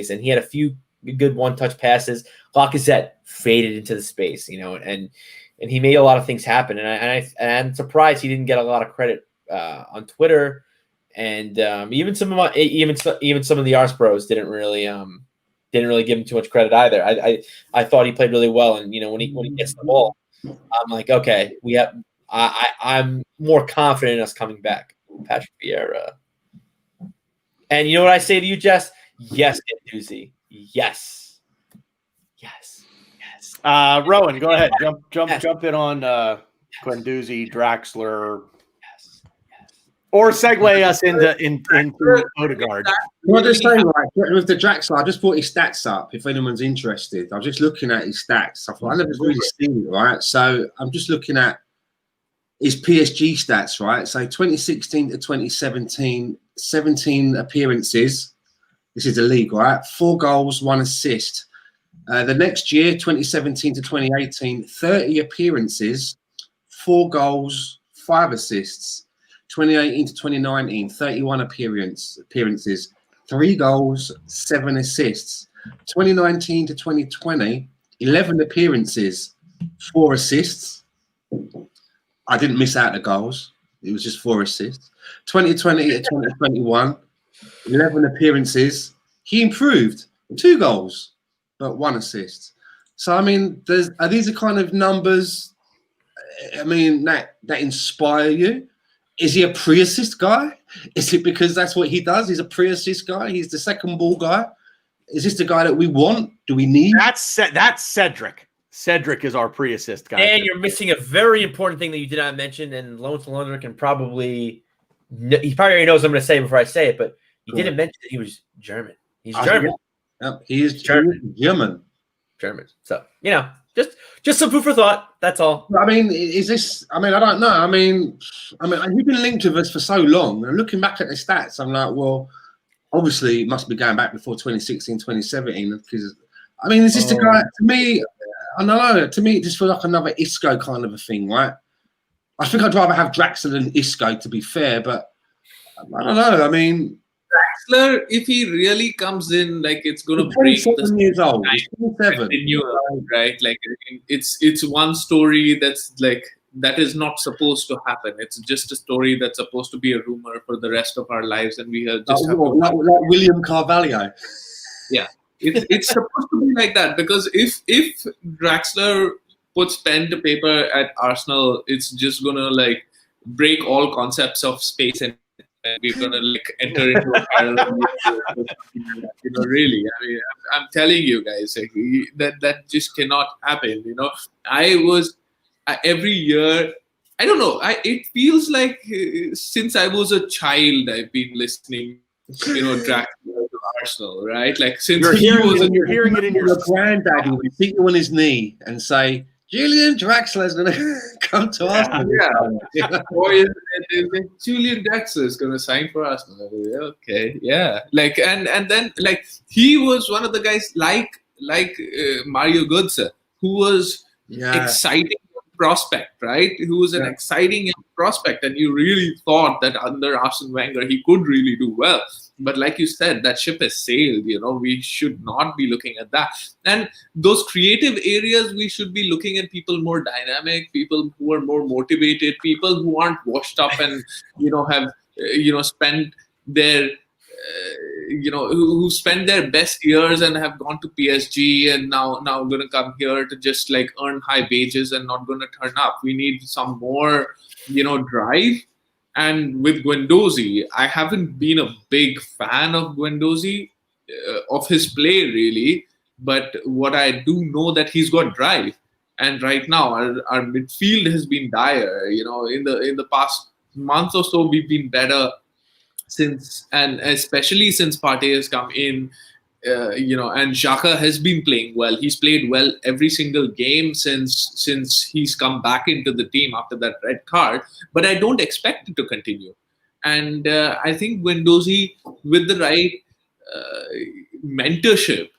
and he had a few good one-touch passes. Lacazette faded into the space, and he made a lot of things happen. And I'm surprised he didn't get a lot of credit on Twitter and even some of the Arse Bros didn't really give him too much credit either. I thought he played really well, and when he gets the ball, I'm like, okay, I'm more confident in us coming back, Patrick Vieira. And you know what I say to you, Jess? Yes, Guendouzi. Yes. Rowan, go ahead. Jump in on Guendouzi, Draxler. Yes. Or segue us into Odegaard. Well, just saying, like, with the Draxler, I just brought his stats up. If anyone's interested, I was just looking at his stats. I thought I never really seen it, right? So I'm just looking at his PSG stats, right? So 2016 to 2017, 17 appearances. This is the league, right? 4 goals, 1 assist. The next year, 2017 to 2018, 30 appearances, 4 goals, 5 assists. 2018 to 2019, 31 appearances, 3 goals, 7 assists. 2019 to 2020, 11 appearances, 4 assists. I didn't miss out the goals. It was just 4 assists. 2020 to 2021, 11 appearances. He improved, 2 goals, but 1 assist. So, I mean, are these the kind of numbers, I mean, that inspire you? Is he a pre-assist guy? Is it because that's what he does? He's a pre-assist guy. He's the second ball guy. Is this the guy that we want? Do we need? That's Cedric. Cedric is our pre-assist guy. And you're missing a very important thing that you did not mention, and Lawrence London he probably already knows what I'm going to say before I say it, but he didn't mention that he was German. He's German. Yep, he is German. So, just some food for thought. That's all. I mean, is this? I mean, I don't know. I mean, you've been linked with us for so long, and looking back at the stats, I'm like, well, obviously, it must be going back before 2016, 2017. Because, I mean, is this the guy? To me, I don't know. To me, it just feels like another Isco kind of a thing, right? I think I'd rather have Draxler than Isco, to be fair, but I don't know. I mean, Draxler, if he really comes in, like, it's going to break the 27 years old. He's 27. Right? Like, it's one story that's like that is not supposed to happen. It's just a story that's supposed to be a rumor for the rest of our lives, and we have just like William Carvalho. Yeah, it's supposed to be like that, because if Draxler puts pen to paper at Arsenal, it's just gonna like break all concepts of space, and we're gonna like enter into a parallel. Really, I mean, I'm telling you guys, like, that just cannot happen. Every year, I don't know. It feels like since I was a child, I've been listening, Draxler to Arsenal, right? Like since you're hearing it in your granddaddy would beat you on his knee and say, Julian Draxler is going to come to Arsenal. Yeah. Or Julian Draxler is going to sign for Arsenal. Okay, yeah. Like and then like he was one of the guys like Mario Götze, who was exciting prospect, right? Who was an exciting prospect, and you really thought that under Arsene Wenger he could really do well. But like you said, that ship has sailed. We should not be looking at that. And those creative areas, we should be looking at people more dynamic, people who are more motivated, people who aren't washed up and have spent their who spent their best years and have gone to PSG and now going to come here to just like earn high wages and not going to turn up. We need some more drive. And with Guendouzi, I haven't been a big fan of Guendouzi, of his play really, but what I do know that he's got drive. And right now our midfield has been dire. In the past month or so, we've been better and especially since Partey has come in. And Xhaka has been playing well. He's played well every single game since he's come back into the team after that red card. But I don't expect it to continue. And I think Guendouzi, with the right mentorship,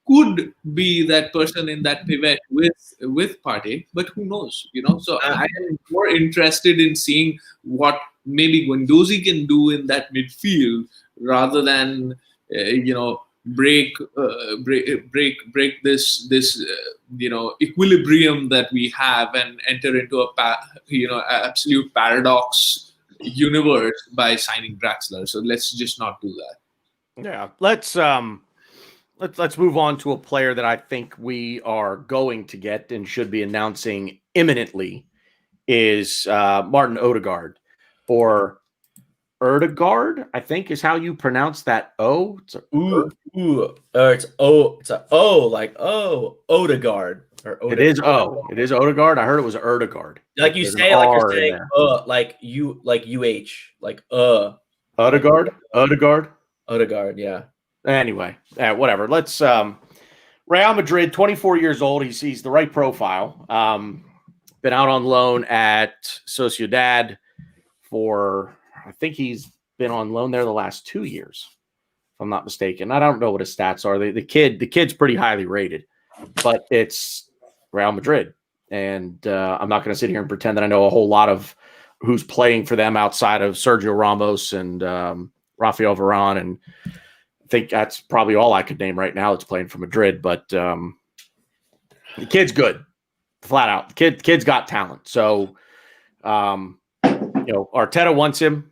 could be that person in that pivot with Partey. But who knows? So I am more interested in seeing what maybe Guendouzi can do in that midfield rather than break this equilibrium that we have and enter into a absolute paradox universe by signing Draxler. So let's just not do that. Yeah, let's move on to a player that I think we are going to get and should be announcing imminently is Martin Odegaard, or Erdegaard, I think is how you pronounce that O. It's it's a O, like Odegaard. Or Odegaard. It is O. It is Odegaard. I heard it was Erdegaard. Like you say, like you're saying like you, like UH, like Odegaard. Odegaard, yeah. Anyway, whatever. Let's Real Madrid, 24 years old. He's the right profile. Been out on loan at Sociedad for, I think he's been on loan there the last 2 years, if I'm not mistaken. I don't know what his stats are. The kid's pretty highly rated, but it's Real Madrid. And I'm not going to sit here and pretend that I know a whole lot of who's playing for them outside of Sergio Ramos and Rafael Varane. And I think that's probably all I could name right now that's playing for Madrid. But the kid's good, flat out. The kid's got talent. So, Arteta wants him.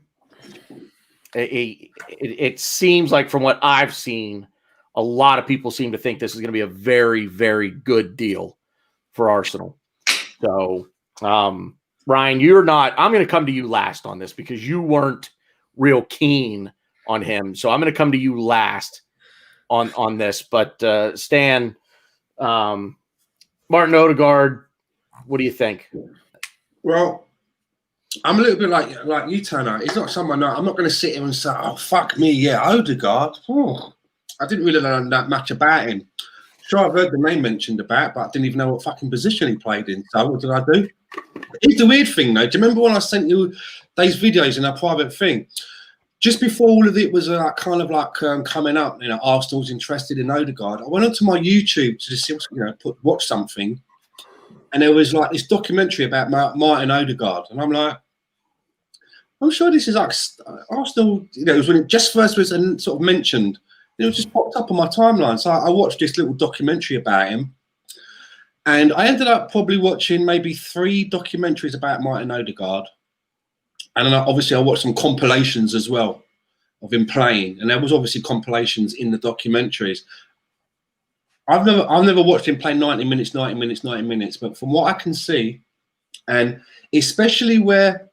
It seems like, from what I've seen, a lot of people seem to think this is going to be a very, very good deal for Arsenal. So, Ryan, I'm going to come to you last on this because you weren't real keen on him. So I'm going to come to you last on this. But Stan, Martin Odegaard, what do you think? Well, I'm a little bit like you, Turner. It's not someone I'm not going to sit here and say, oh, fuck me, yeah, Odegaard. Oh, I didn't really know that much about him. Sure, I've heard the name mentioned about, but I didn't even know what fucking position he played in. So what did I do? It's the weird thing, though. Do you remember when I sent you those videos in our private thing? Just before all of it was coming up, Arsenal's interested in Odegaard. I went onto my YouTube to just watch something, and there was like this documentary about Martin Odegaard, and I'm like, I'm sure this is like Arsenal. It was when it just first was sort of mentioned. It just popped up on my timeline, so I watched this little documentary about him, and I ended up probably watching maybe 3 documentaries about Martin Odegaard. And then obviously I watched some compilations as well of him playing. And there was obviously compilations in the documentaries. I've never watched him play 90 minutes. But from what I can see, and especially where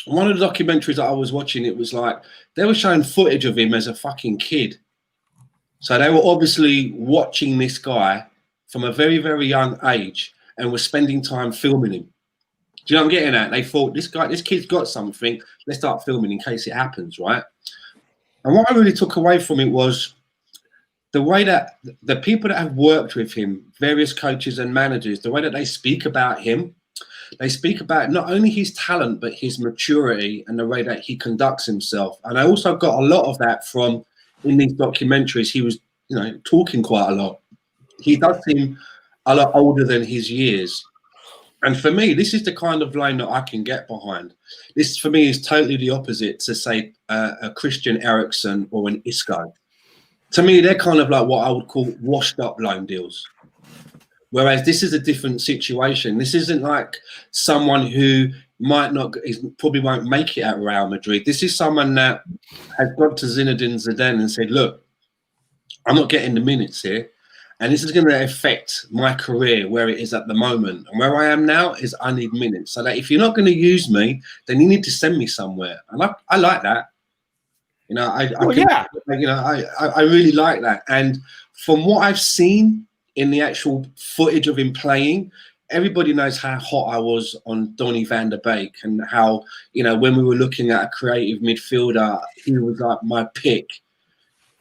one of the documentaries that I was watching, it was like they were showing footage of him as a fucking kid. So they were obviously watching this guy from a very, very young age and were spending time filming him. Do you know what I'm getting at? They thought, this kid's got something. Let's start filming in case it happens, right? And what I really took away from it was the way that the people that have worked with him, various coaches and managers, the way that they speak about him, they speak about not only his talent, but his maturity and the way that he conducts himself. And I also got a lot of that from, in these documentaries, he was, talking quite a lot. He does seem a lot older than his years. And for me, this is the kind of line that I can get behind. This, for me, is totally the opposite to, say, a Christian Eriksen or an Isco. To me, they're kind of like what I would call washed-up loan deals. Whereas this is a different situation. This isn't like someone who probably won't make it at Real Madrid. This is someone that has gone to Zinedine Zidane and said, look, I'm not getting the minutes here. And this is going to affect my career where it is at the moment. And where I am now is I need minutes. So that if you're not going to use me, then you need to send me somewhere. And I like that. I really like that. And from what I've seen in the actual footage of him playing, everybody knows how hot I was on Donny van der Beek and how, when we were looking at a creative midfielder, he was like my pick.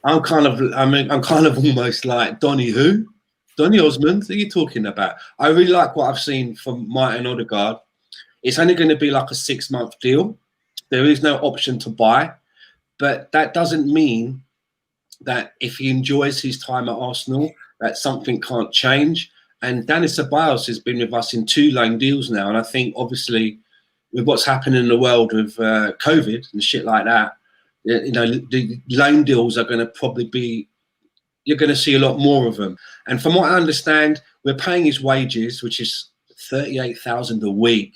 I'm kind of almost like Donny who? Donny Osmond, who are you talking about? I really like what I've seen from Martin Odegaard. It's only going to be like a 6-month deal. There is no option to buy. But that doesn't mean that if he enjoys his time at Arsenal, that something can't change. And Danis Ceballos has been with us in 2 loan deals now. And I think, obviously, with what's happening in the world with COVID and shit like that, the loan deals are going to probably be, you're going to see a lot more of them. And from what I understand, we're paying his wages, which is 38,000 a week.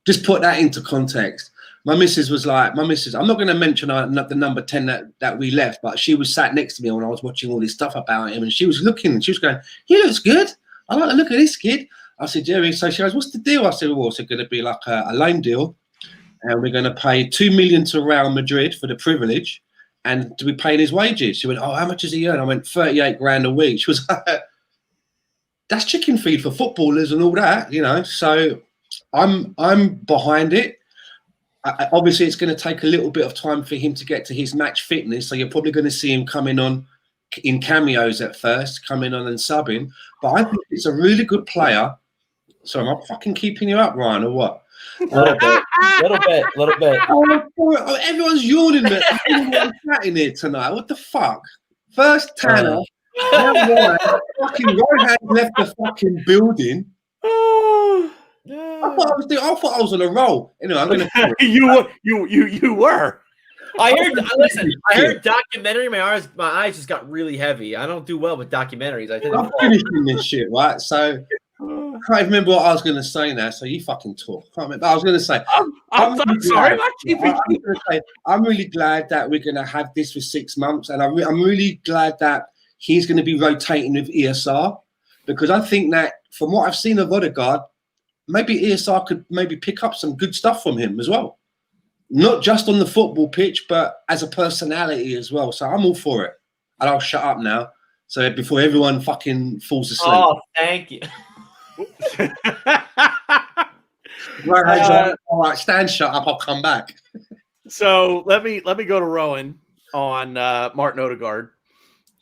Just put that into context. my missus was like, I'm not going to mention the number 10 that we left, but she was sat next to me when I was watching all this stuff about him, and she was looking and she was going, he looks good. I like to look at this kid. I said, Jerry, so she goes, what's the deal? I said, well, it's going to be like a loan deal, and we're going to pay $2 million to Real Madrid for the privilege, and to be paying his wages. She went, oh, how much does he earn? I went, 38 grand a week. She was like, that's chicken feed for footballers and all that, you know. So I'm behind it. Obviously, it's going to take a little bit of time for him to get to his match fitness. So you're probably going to see him coming on in cameos at first, coming on and subbing. But I think it's a really good player. So am I fucking keeping you up, Ryan, or what? Little bit. Oh, everyone's yawning. Everyone's chatting here tonight. What the fuck? First Tanner, fucking Rohan left the fucking building. I thought I was on a roll. Anyway, I'm gonna. you were. I heard documentary. My eyes just got really heavy. I don't do well with documentaries. I'm finishing this shit, right? So I can't remember what I was going to say now. So you fucking talk. I can't remember. I was going to say. I'm sorry. I'm really glad that we're going to have this for 6 months, and I'm really glad that he's going to be rotating with ESR, because I think that from what I've seen of Odegaard, maybe ESR could maybe pick up some good stuff from him as well. Not just on the football pitch, but as a personality as well. So I'm all for it. And I'll shut up now. So before everyone fucking falls asleep. Oh, thank you. All right, Stan, shut up. I'll come back. So let me go to Rohan on Martin Odegaard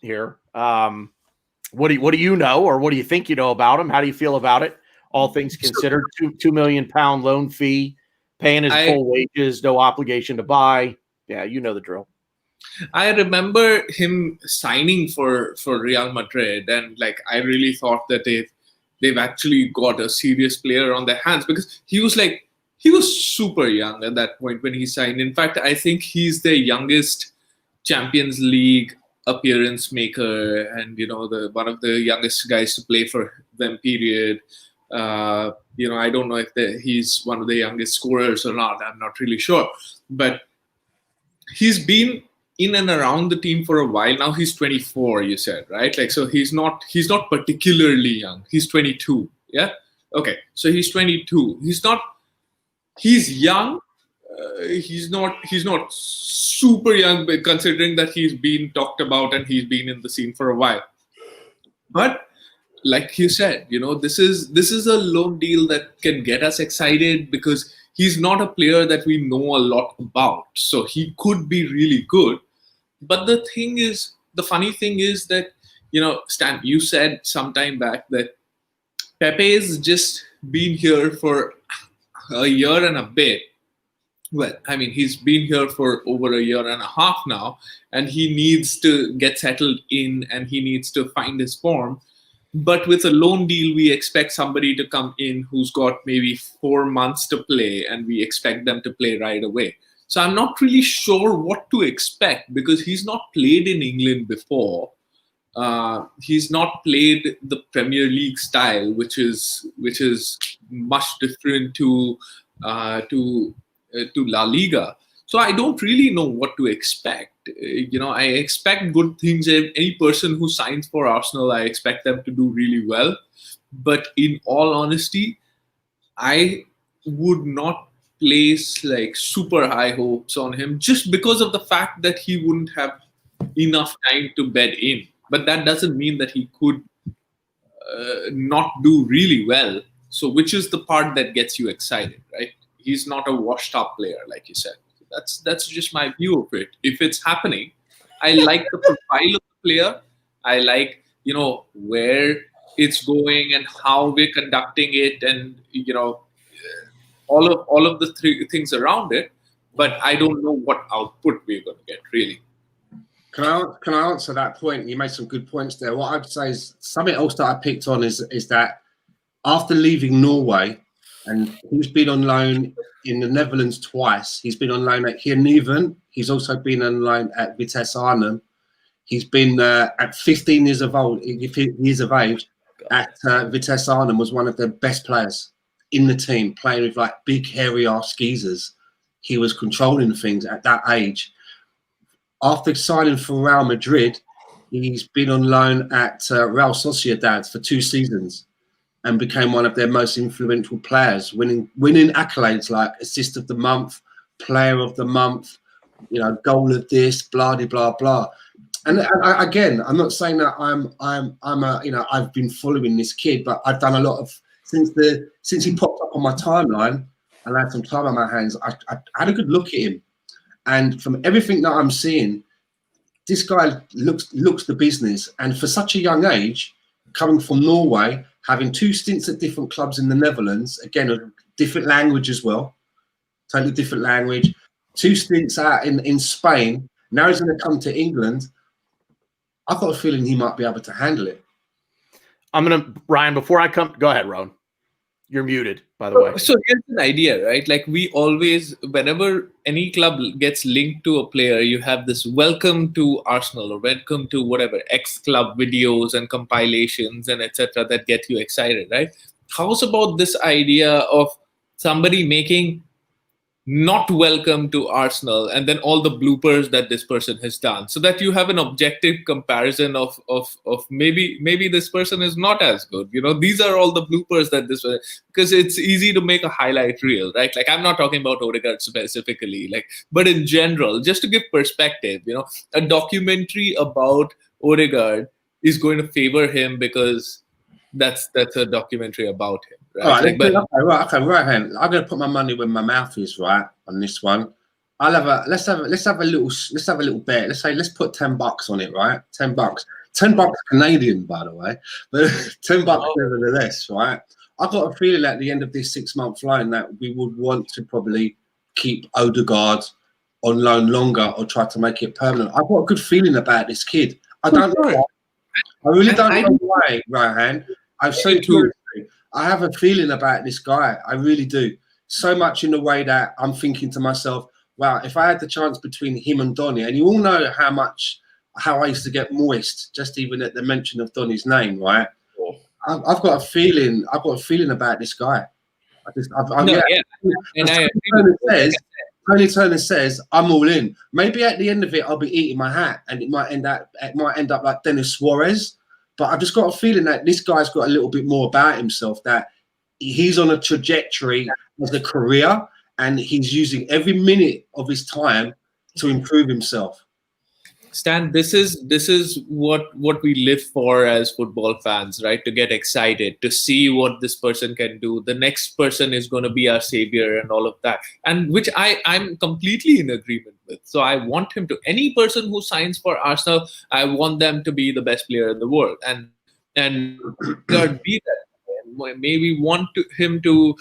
here. What do you know, or what do you think you know about him? How do you feel about it? All things considered, £2 million loan fee, paying his full wages, no obligation to buy. Yeah, you know the drill. I remember him signing for Real Madrid, and like I really thought that they've actually got a serious player on their hands, because he was super young at that point when he signed. In fact, I think he's the youngest Champions League appearance maker, and one of the youngest guys to play for them. Period. I don't know if he's one of the youngest scorers or not. I'm not really sure, but he's been in and around the team for a while now. He's 24, you said, right? Like, so he's not particularly young. He's 22. Yeah. Okay. So he's 22. He's young. He's not super young, but considering that he's been talked about and he's been in the scene for a while. But like you said, this is a loan deal that can get us excited, because he's not a player that we know a lot about. So he could be really good. But the funny thing is that, Stan, you said some time back that Pepe's just been here for a year and a bit. Well, I mean, he's been here for over a year and a half now, and he needs to get settled in and he needs to find his form. But with a loan deal, we expect somebody to come in who's got maybe 4 months to play, and we expect them to play right away. So I'm not really sure what to expect, because he's not played in England before. He's not played the Premier League style, which is much different to La Liga. So I don't really know what to expect. I expect good things. Any person who signs for Arsenal, I expect them to do really well. But in all honesty, I would not place like super high hopes on him, just because of the fact that he wouldn't have enough time to bed in. But that doesn't mean that he could not do really well. So which is the part that gets you excited, right? He's not a washed up player, like you said. That's just my view of it. If it's happening, I like the profile of the player. I like, where it's going and how we're conducting it, and all of the three things around it. But I don't know what output we're going to get, really. Can I answer that point? You made some good points there. What I'd say is something else that I picked on is that after leaving Norway, and he's been on loan in the Netherlands twice. He's been on loan at Heerenveen. He's also been on loan at Vitesse Arnhem. He's been at 15 years of age at Vitesse Arnhem, was one of the best players in the team, playing with like big hairy ass geezers. he was controlling things at that age. After signing for Real Madrid, he's been on loan at Real Sociedad for 2 seasons and became one of their most influential players, winning accolades like Assist of the Month, Player of the Month, you know, Goal of this, blah blah blah. And again, I'm not saying that I've been following this kid, but I've done a lot of since he popped up on my timeline and I had some time on my hands. I had a good look at him, and from everything that I'm seeing, this guy looks the business. And for such a young age, coming from Norway, having 2 stints at different clubs in the Netherlands, again a different language as well, totally different language. 2 stints out in Spain. Now he's going to come to England. I've got a feeling he might be able to handle it. Ryan, before I come, go ahead, Rohan. You're muted, by the way. So here's an idea, right? Like we always, whenever any club gets linked to a player, you have this welcome to Arsenal or welcome to whatever ex-club videos and compilations and etc. that get you excited, right? How's about this idea of somebody making not welcome to Arsenal and then all the bloopers that this person has done, so that you have an objective comparison of maybe this person is not as good. You know, these are all the bloopers that this, because it's easy to make a highlight reel, right? Like I'm not talking about Odegaard specifically, like, but in general, just to give perspective, you know, a documentary about Odegaard is going to favor him because that's a documentary about him. Right? Right. I'm gonna put my money where my mouth is, right, on this one. Let's have a little bet. Let's put $10 on it, right? $10 Canadian, by the way, but $10 nevertheless, right? I've got a feeling at the end of this 6-month loan that we would want to probably keep Odegaard on loan longer or try to make it permanent. I've got a good feeling about this kid. I don't know why. I really don't know why, Rohan. I have a feeling about this guy. I really do. So much in the way that I'm thinking to myself, wow, if I had the chance between him and Donny, and you all know how I used to get moist just even at the mention of Donny's name, right? I've got a feeling about this guy. Tony Turner says, I'm all in. Maybe at the end of it, I'll be eating my hat and it might end up like Dennis Suarez. But I've just got a feeling that this guy's got a little bit more about himself, that he's on a trajectory as a career and he's using every minute of his time to improve himself. Stan, this is what we live for as football fans, right? To get excited, to see what this person can do. The next person is going to be our savior and all of that, and which I'm completely in agreement with. So I want him to, any person who signs for Arsenal, I want them to be the best player in the world, and God be that. Maybe want him to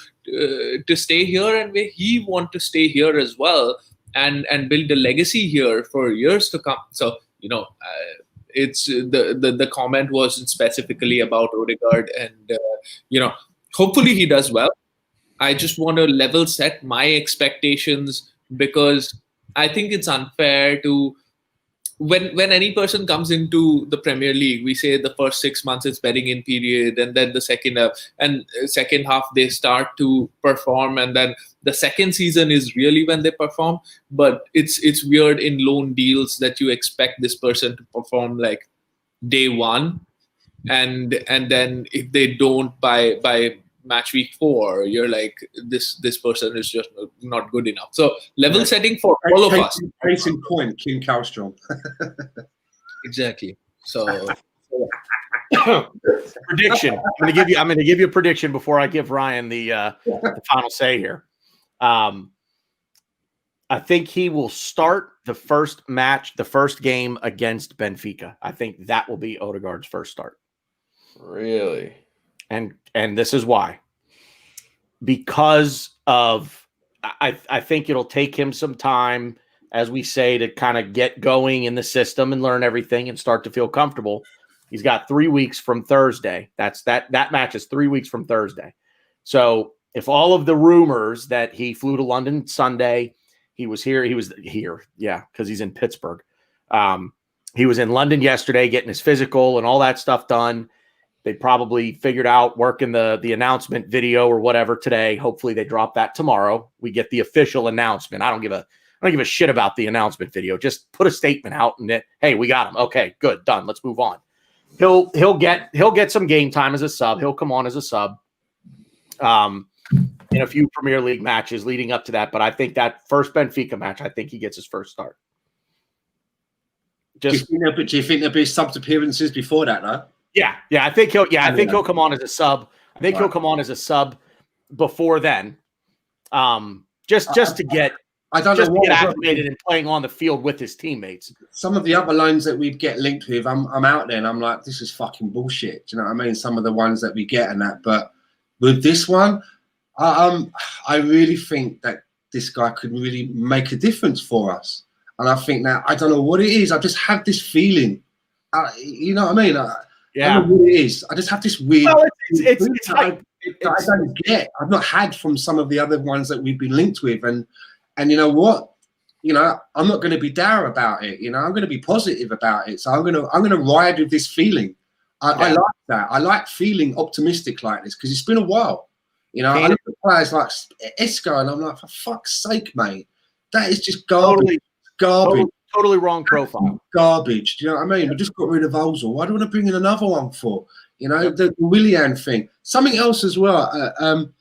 stay here, and he want to stay here as well. And build a legacy here for years to come. So, you know, it's the comment wasn't specifically about Odegaard, and you know, hopefully he does well. I just want to level set my expectations, because I think it's unfair to, when any person comes into the Premier League, we say the first 6 months it's bedding in period, and then the second half they start to perform, and then the second season is really when they perform. But it's weird in loan deals that you expect this person to perform like day one, and then if they don't by match week 4, you're like, this person is just not good enough. So level setting for all of us. Case in point, Kim Kallstrom. Exactly. So prediction. I'm going to give you a prediction before I give Ryan the final say here. I think he will start the first game against Benfica. I think that will be Odegaard's first start. Really? And this is why. Because of, I think it'll take him some time, as we say, to kind of get going in the system and learn everything and start to feel comfortable. He's got 3 weeks from Thursday. That match is 3 weeks from Thursday. So if all of the rumors that he flew to London Sunday, he was here, yeah, because he's in Pittsburgh. He was in London yesterday getting his physical and all that stuff done. They probably figured out working the announcement video or whatever today. Hopefully they drop that tomorrow. We get the official announcement. I don't give a shit about the announcement video. Just put a statement out and hey, we got him. Okay, good, done. Let's move on. He'll get some game time as a sub. He'll come on as a sub. In a few Premier League matches leading up to that, but I think that first Benfica match, I think he gets his first start. Do you think there'll be sub appearances before that, though? Yeah. I think he'll come on as a sub. I think he'll come on as a sub before then. Just to get acclimated and playing on the field with his teammates. Some of the other loans that we'd get linked with, I'm out there and I'm like, this is fucking bullshit. Do you know what I mean? Some of the ones that we get and that, but with this one, I really think that this guy could really make a difference for us. And I think that, I don't know what it is. I just have this feeling. You know what I mean? I don't know what it is. I just have this weird. Well, it's I don't get. I've not had from some of the other ones that we've been linked with. And you know what? You know, I'm not going to be dour about it. You know, I'm going to be positive about it. So I'm going to ride with this feeling. I like that. I like feeling optimistic like this because it's been a while. You know, I look at players like Esquire and I'm like, for fuck's sake, mate, that is just garbage. Totally wrong profile. Garbage. Do you know what I mean? We just got rid of Ozil. Why do you want to bring in another one for? You know, the Willian thing. Something else as well.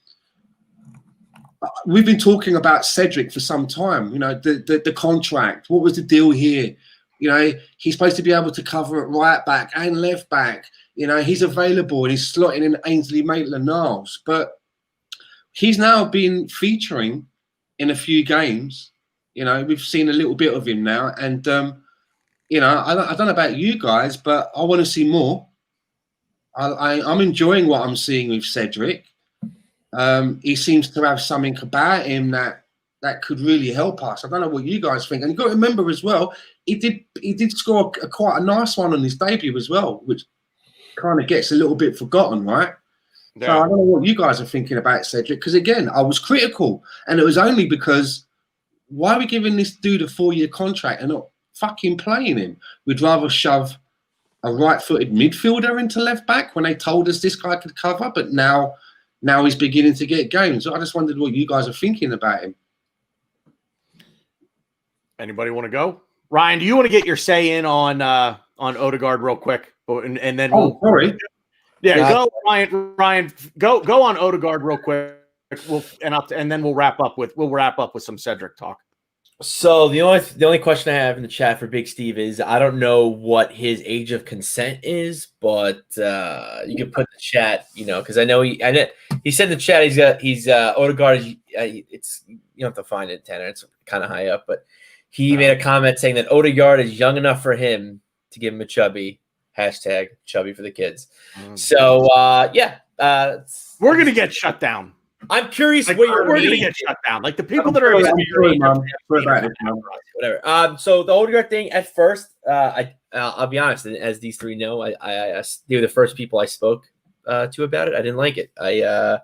We've been talking about Cedric for some time. You know, the contract. What was the deal here? You know, he's supposed to be able to cover at right back and left back. You know, he's available and he's slotting in Ainsley Maitland-Niles. But he's now been featuring in a few games. You know, we've seen a little bit of him now. And, you know, I don't know about you guys, but I want to see more. I'm enjoying what I'm seeing with Cedric. He seems to have something about him that could really help us. I don't know what you guys think. And you've got to remember as well, he did score quite a nice one on his debut as well, which kind of gets a little bit forgotten, right? Yeah. So I don't know what you guys are thinking about Cedric, because again, I was critical, and it was only because why are we giving this dude a 4-year contract and not fucking playing him? We'd rather shove a right-footed midfielder into left back when they told us this guy could cover, but now he's beginning to get games. So I just wondered what you guys are thinking about him. Anybody want to go? Ryan, do you want to get your say in on Odegaard real quick, and then sorry. Yeah, go Ryan. Go on Odegaard real quick. And then we'll wrap up with some Cedric talk. So the only question I have in the chat for Big Steve is I don't know what his age of consent is, but you can put in the chat, you know, because I know he said in the chat he's Odegaard. It's you don't have to find it, Tanner. It's kind of high up, but he made a comment saying that Odegaard is young enough for him to give him a chubby. Hashtag chubby for the kids. So we're gonna get shut down. I'm curious we're gonna get shut down. Like the people that are whatever. So the Odegaard thing at first, I'll be honest, and as these three know, they were the first people I spoke to about it. I didn't like it. We're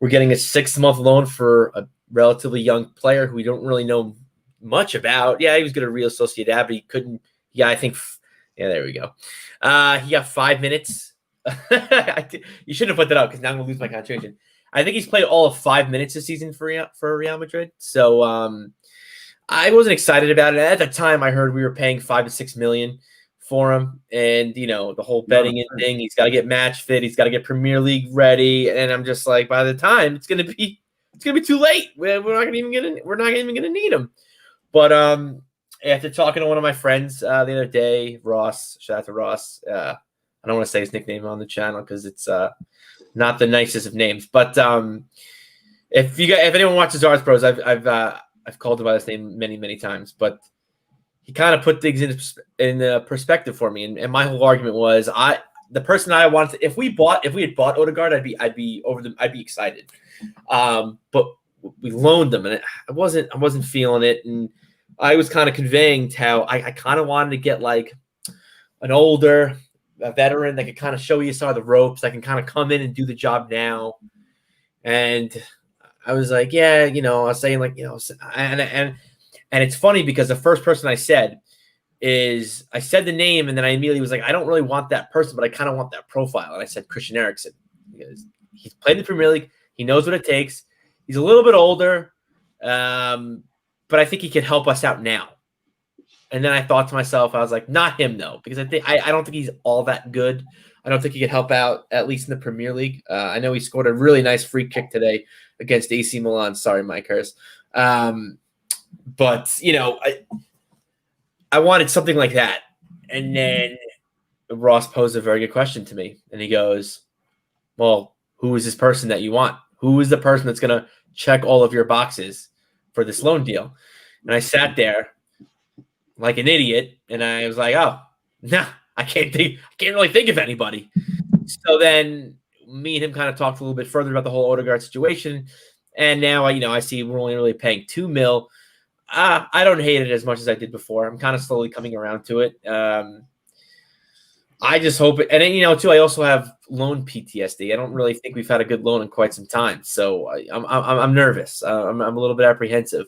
getting a 6-month loan for a relatively young player who we don't really know much about. Yeah, he was going to Real Sociedad, but he couldn't. Yeah, I think. Yeah, there we go. He got 5 minutes. You shouldn't have put that out because now I'm going to lose my concentration. I think he's played all of 5 minutes this season for Real Madrid. So I wasn't excited about it. At the time, I heard we were paying $5 to $6 million for him, and you know the whole betting thing. He's got to get match fit. He's got to get Premier League ready. And I'm just like, by the time it's gonna be too late. We're not even gonna need him. But after talking to one of my friends the other day, Ross, shout out to Ross. I don't want to say his nickname on the channel because it's not the nicest of names. But if anyone watches Arse Bros, I've called him by this name many times. But he kind of put things in perspective for me, and my whole argument was the person I wanted. If we had bought Odegaard, I'd be excited. But we loaned them, and I wasn't feeling it, and I was kind of conveying how I kind of wanted to get like an older veteran that could kind of show you some of the ropes, that can kind of come in and do the job now. And I was like, yeah, I was saying like, and it's funny because the first person I said is I said the name, and then I immediately was like, I don't really want that person, but I kind of want that profile. And I said Christian Eriksen. Because he's played in the Premier League. He knows what it takes. He's a little bit older, but I think he could help us out now. And then I thought to myself, I was like, not him, though, because I don't think he's all that good. I don't think he could help out, at least in the Premier League. I know he scored a really nice free kick today against AC Milan. Sorry, Mike Hurst. But, I wanted something like that. And then Ross posed a very good question to me. And he goes, well, who is this person that you want? Who is the person that's going to check all of your boxes for this loan deal? And I sat there like an idiot, and I was like, oh, no, I can't really think of anybody. So then me and him kind of talked a little bit further about the whole Odegaard situation. And now, I see we're only really paying $2 million. I don't hate it as much as I did before. I'm kind of slowly coming around to it. I just hope it, and then, too, I also have loan PTSD. I don't really think we've had a good loan in quite some time. So I'm nervous. I'm a little bit apprehensive.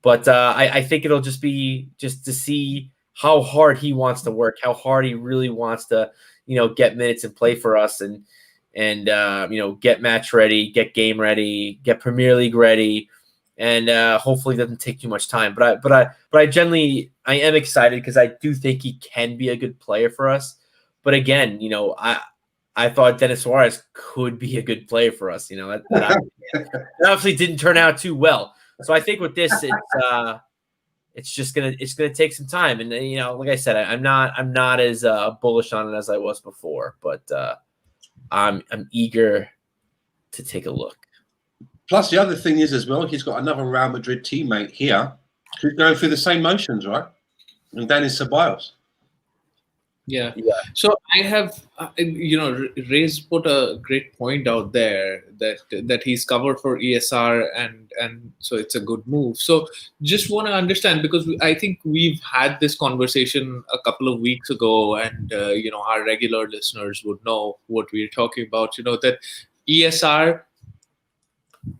But I think it'll just be just to see how hard he wants to work, how hard he really wants to, get minutes and play for us and get match ready, get game ready, get Premier League ready, and hopefully it doesn't take too much time. But I generally am excited because I do think he can be a good player for us. But again, I thought Denis Suarez could be a good player for us. That obviously didn't turn out too well. So I think with this, it's gonna take some time, and like I said, I'm not as bullish on it as I was before, but I'm eager to take a look. Plus, the other thing is as well, he's got another Real Madrid teammate here who's going through the same motions, right? And Denis Ceballos. Yeah. So I have, Ray's put a great point out there that he's covered for ESR and so it's a good move. So just want to understand, because I think we've had this conversation a couple of weeks ago, and our regular listeners would know what we're talking about. That ESR,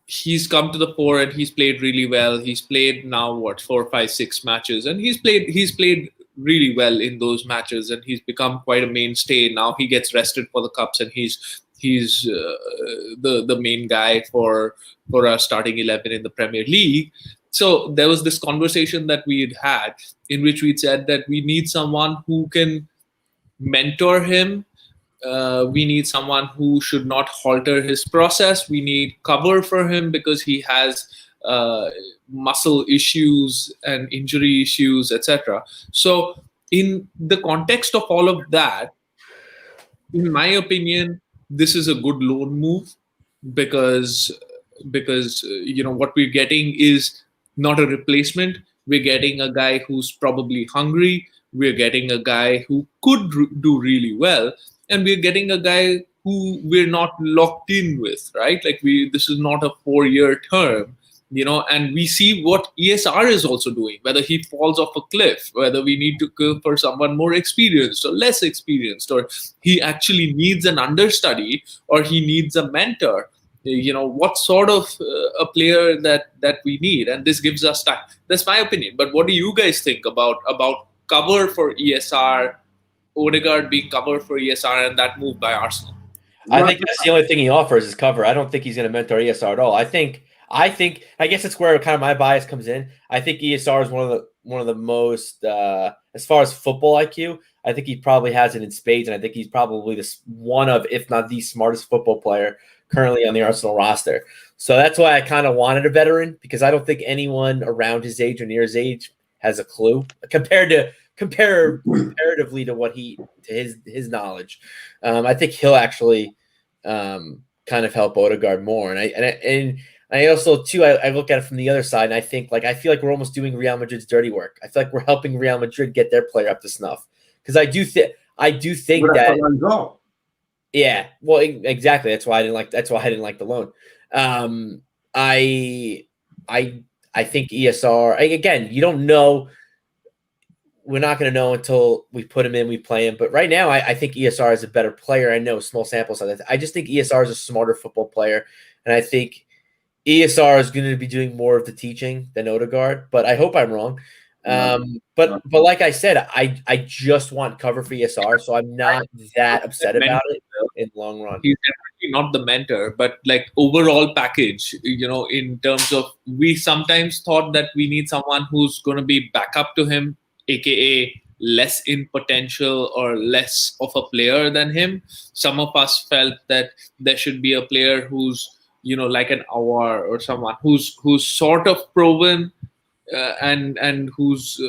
he's come to the fore and he's played really well. He's played now 4, 5, 6 matches, and he's played really well in those matches, and he's become quite a mainstay. Now he gets rested for the cups, and he's the main guy for our starting 11 in the Premier League. So there was this conversation that we had in which we said that we need someone who can mentor him. We need someone who should not halter his process. We need cover for him because he has muscle issues and injury issues, etc. So in the context of all of that, in my opinion, this is a good loan move because what we're getting is not a replacement. We're getting a guy who's probably hungry. We're getting a guy who could do really well, and we're getting a guy who we're not locked in with, right? Like this is not a 4-year term. And we see what ESR is also doing, whether he falls off a cliff, whether we need to go for someone more experienced or less experienced, or he actually needs an understudy or he needs a mentor, what sort of a player that we need. And this gives us time. That's my opinion. But what do you guys think about cover for ESR, Odegaard being covered for ESR and that move by Arsenal? I think that's the only thing he offers is cover. I don't think he's going to mentor ESR at all. I guess it's where kind of my bias comes in. I think ESR is one of the most, as far as football IQ, I think he probably has it in spades, and I think he's probably one of, if not the smartest football player currently on the Arsenal roster. So that's why I kind of wanted a veteran, because I don't think anyone around his age or near his age has a clue comparatively to his knowledge. I think he'll actually kind of help Odegaard more, and I also, too, I look at it from the other side, and I feel like we're almost doing Real Madrid's dirty work. I feel like we're helping Real Madrid get their player up to snuff, because I do think that. Yeah, well, exactly. That's why I didn't like the loan. I think ESR, again, you don't know. We're not going to know until we put him in, we play him. But right now, I think ESR is a better player. I know, small sample size. I just think ESR is a smarter football player, and I think ESR is going to be doing more of the teaching than Odegaard, but I hope I'm wrong. But like I said, I just want cover for ESR, so I'm not that upset about it in the long run. He's definitely not the mentor, but like overall package, in terms of, we sometimes thought that we need someone who's going to be backup to him, aka less in potential or less of a player than him. Some of us felt that there should be a player who's like an Awar or someone who's sort of proven and who's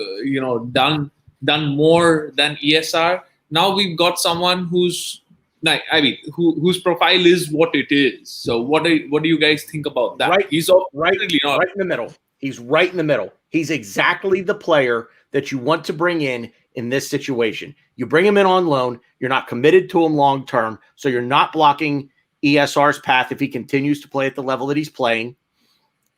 done more than ESR. Now we've got someone whose profile is what it is. So what do you guys think about that? Right, he's right in the middle. He's right in the middle. He's exactly the player that you want to bring in this situation. You bring him in on loan. You're not committed to him long term, so you're not blocking ESR's path if he continues to play at the level that he's playing.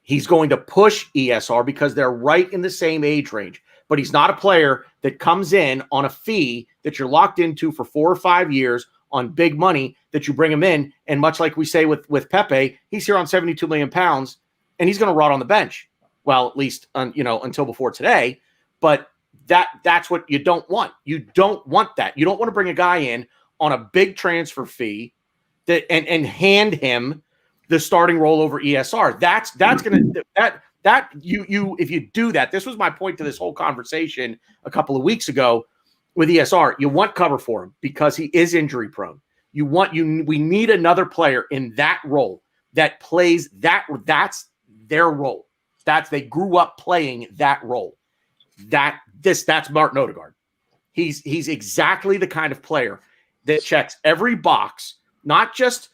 He's going to push ESR because they're right in the same age range. But he's not a player that comes in on a fee that you're locked into for 4 or 5 years on big money that you bring him in. And much like we say with Pepe, he's here on 72 million pounds and he's going to rot on the bench. Well, at least until before today. But that's what you don't want. You don't want that. You don't want to bring a guy in on a big transfer fee and hand him the starting role over ESR. That's going to if you do that, this was my point to this whole conversation a couple of weeks ago with ESR. You want cover for him because he is injury prone. We need another player in that role that plays that's their role. They grew up playing that role. That's Martin Odegaard. He's exactly the kind of player that checks every box, not just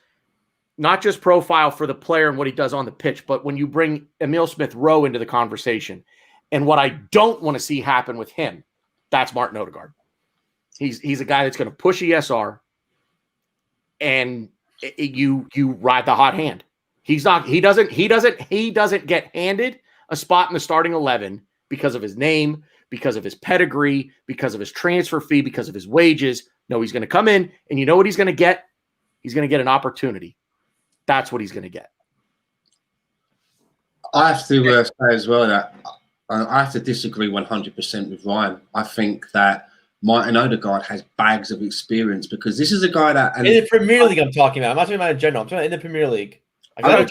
profile for the player and what he does on the pitch, but when you bring Emile Smith-Rowe into the conversation, and what I don't want to see happen with him, that's Martin Odegaard. He's a guy that's going to push ESR, and you ride the hot hand. He doesn't get handed a spot in the starting 11 because of his name, because of his pedigree, because of his transfer fee, because of his wages. No, he's going to come in, and you know what he's going to get? He's going to get an opportunity. That's what he's going to get. I have to say as well that I have to disagree 100% with Ryan. I think that Martin Odegaard has bags of experience because this is a guy that in the Premier League I'm talking about. I'm not talking about in general. I'm talking about in the Premier League. I